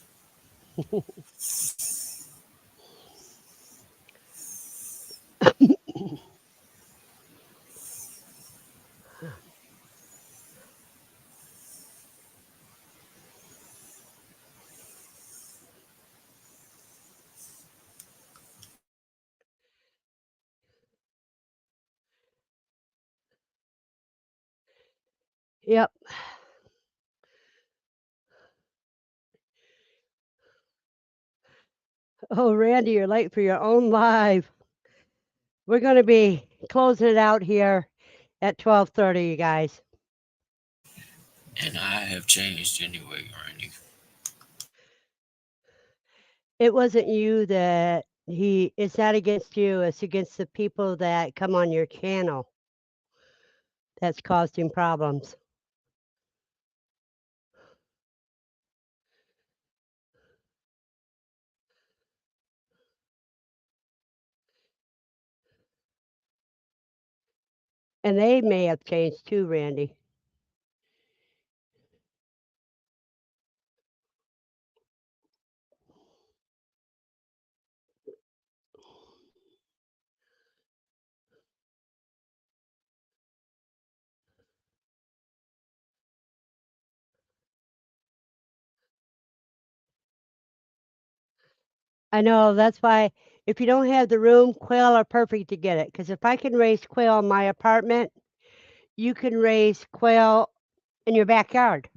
Yep. Oh, Randy, you're late for your own live. We're going to be closing it out here at 12:30, you guys. And I have changed anyway, Randy. It wasn't you that it's not against you, it's against the people that come on your channel that's caused him problems. And they may have changed too, Randy. I know, that's why if you don't have the room, quail are perfect to get it. Because if I can raise quail in my apartment, you can raise quail in your backyard.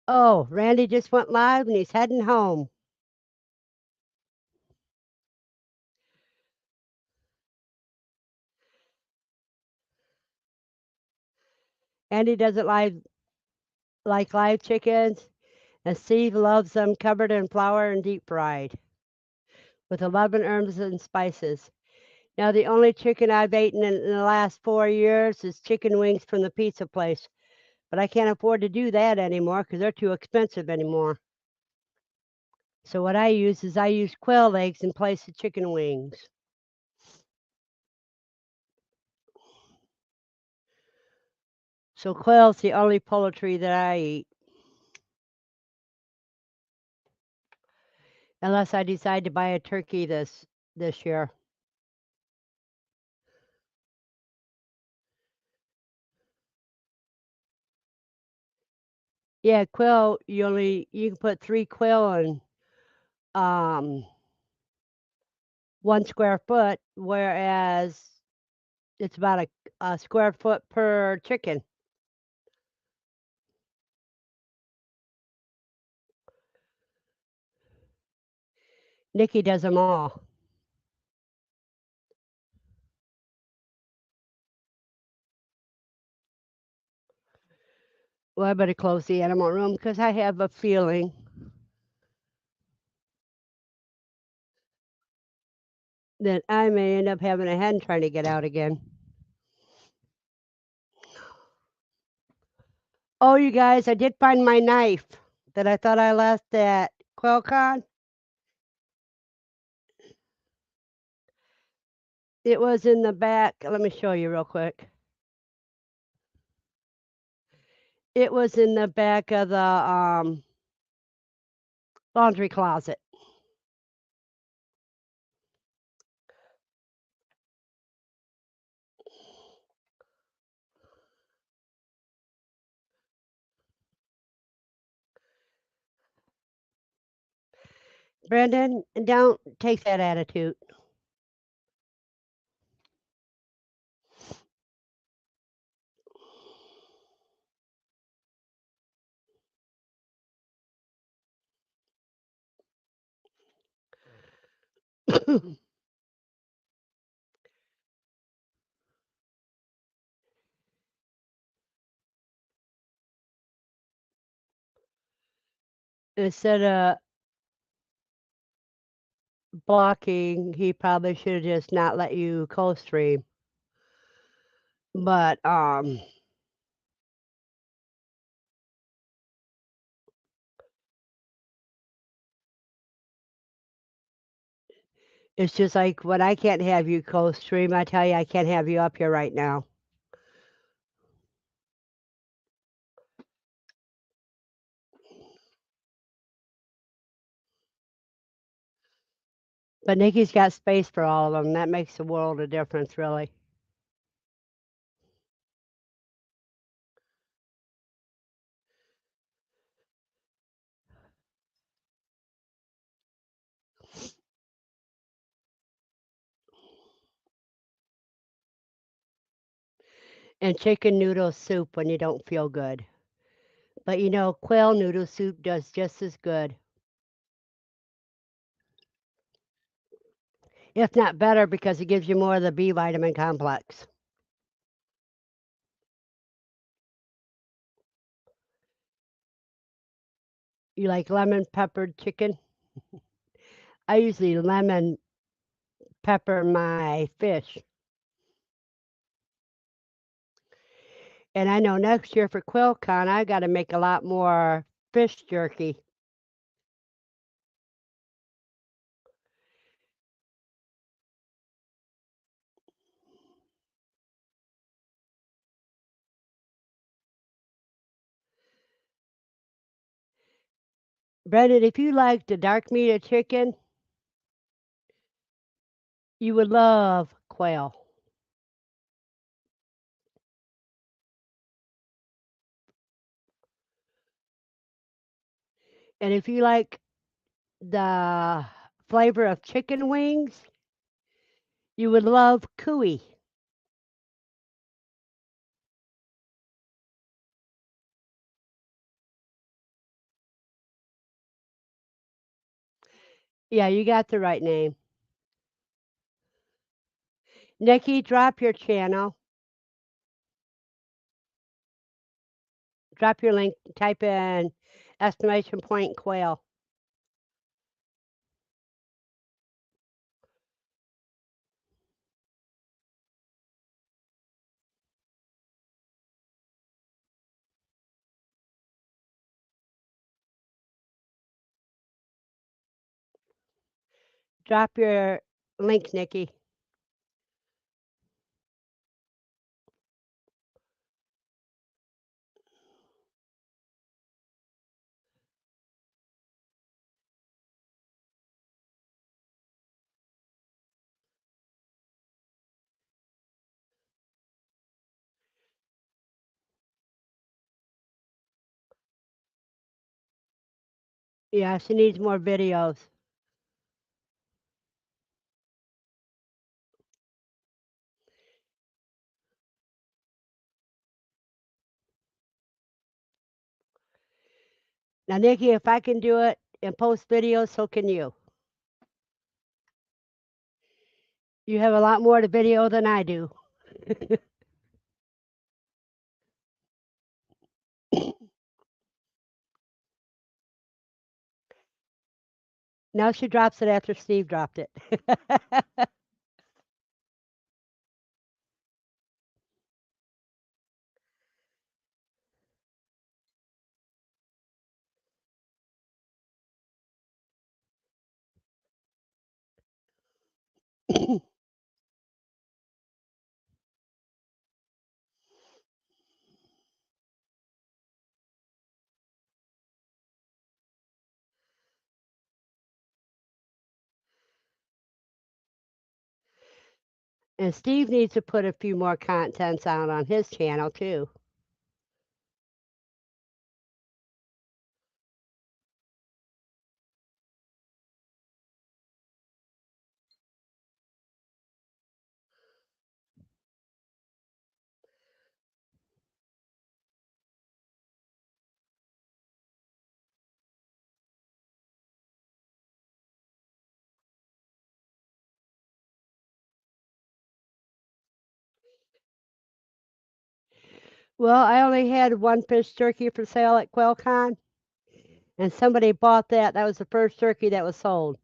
Oh, Randy just went live and he's heading home. Andy doesn't like live chickens, and Steve loves them covered in flour and deep fried with 11 herbs and spices. Now, the only chicken I've eaten in the last 4 years is chicken wings from the pizza place, but I can't afford to do that anymore because they're too expensive anymore. So what I use quail eggs in place of chicken wings. So quail's the only poultry that I eat, unless I decide to buy a turkey this year. Yeah, quail. You can put 3 quail in 1 square foot, whereas it's about a square foot per chicken. Nikki does them all. Well, I better close the animal room because I have a feeling that I may end up having a hen trying to get out again. Oh, you guys, I did find my knife that I thought I left at QuailCon. It was in the back. Let me show you real quick. It was in the back of the laundry closet. Brendan, don't take that attitude. Instead of blocking, he probably should have just not let you co-stream. But it's just like when I can't have you co-stream, I tell you I can't have you up here right now. But Nikki's got space for all of them. That makes a world of difference, really. And chicken noodle soup when you don't feel good. But you know, quail noodle soup does just as good, if not better, because it gives you more of the B vitamin complex. You like lemon peppered chicken? I usually lemon pepper my fish. And I know next year for QuailCon, I got to make a lot more fish jerky. Brendan, if you like the dark meat of chicken, you would love quail. And if you like the flavor of chicken wings, you would love cuy. Yeah, you got the right name. Nikki, drop your channel. Drop your link. Type in exclamation point quail. Drop your link, Nikki. Yeah, she needs more videos. Now, Nikki, if I can do it and post videos, so can you. You have a lot more to video than I do. Now she drops it after Steve dropped it. And Steve needs to put a few more contents out on his channel too. Well, I only had one fish turkey for sale at QuailCon, and somebody bought that. That was the first turkey that was sold.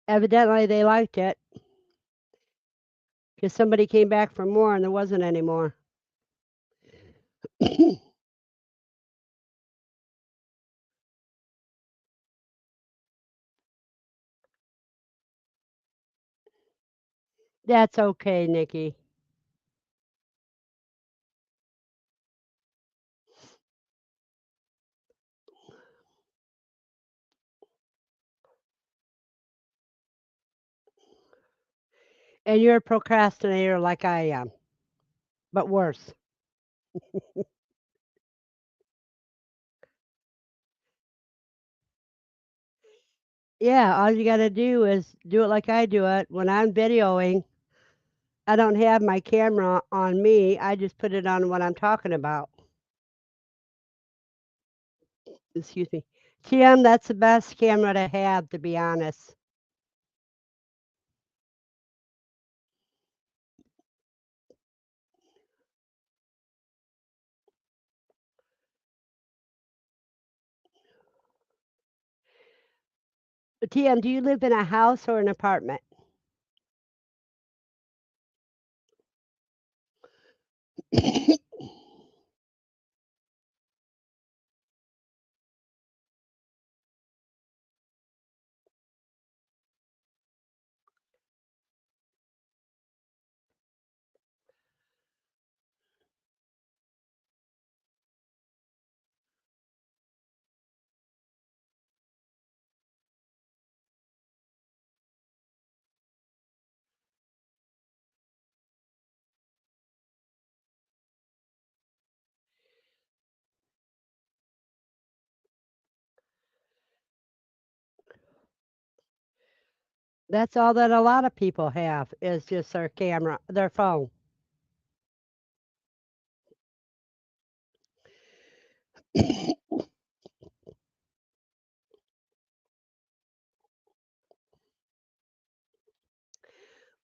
Evidently, they liked it because somebody came back for more and there wasn't any more. That's okay, Nikki. And you're a procrastinator like I am, but worse. Yeah, all you got to do is do it like I do it. When I'm videoing, I don't have my camera on me. I just put it on what I'm talking about. Excuse me. Tim, that's the best camera to have, to be honest. TM, do you live in a house or an apartment? That's all that a lot of people have is just their camera, their phone.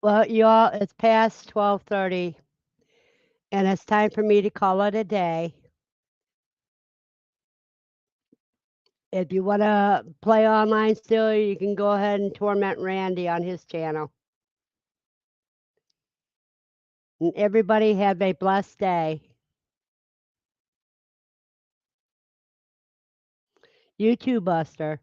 Well, you all, it's past 12:30, and it's time for me to call it a day. If you want to play online still, you can go ahead and torment Randy on his channel. And everybody have a blessed day. You too, Buster.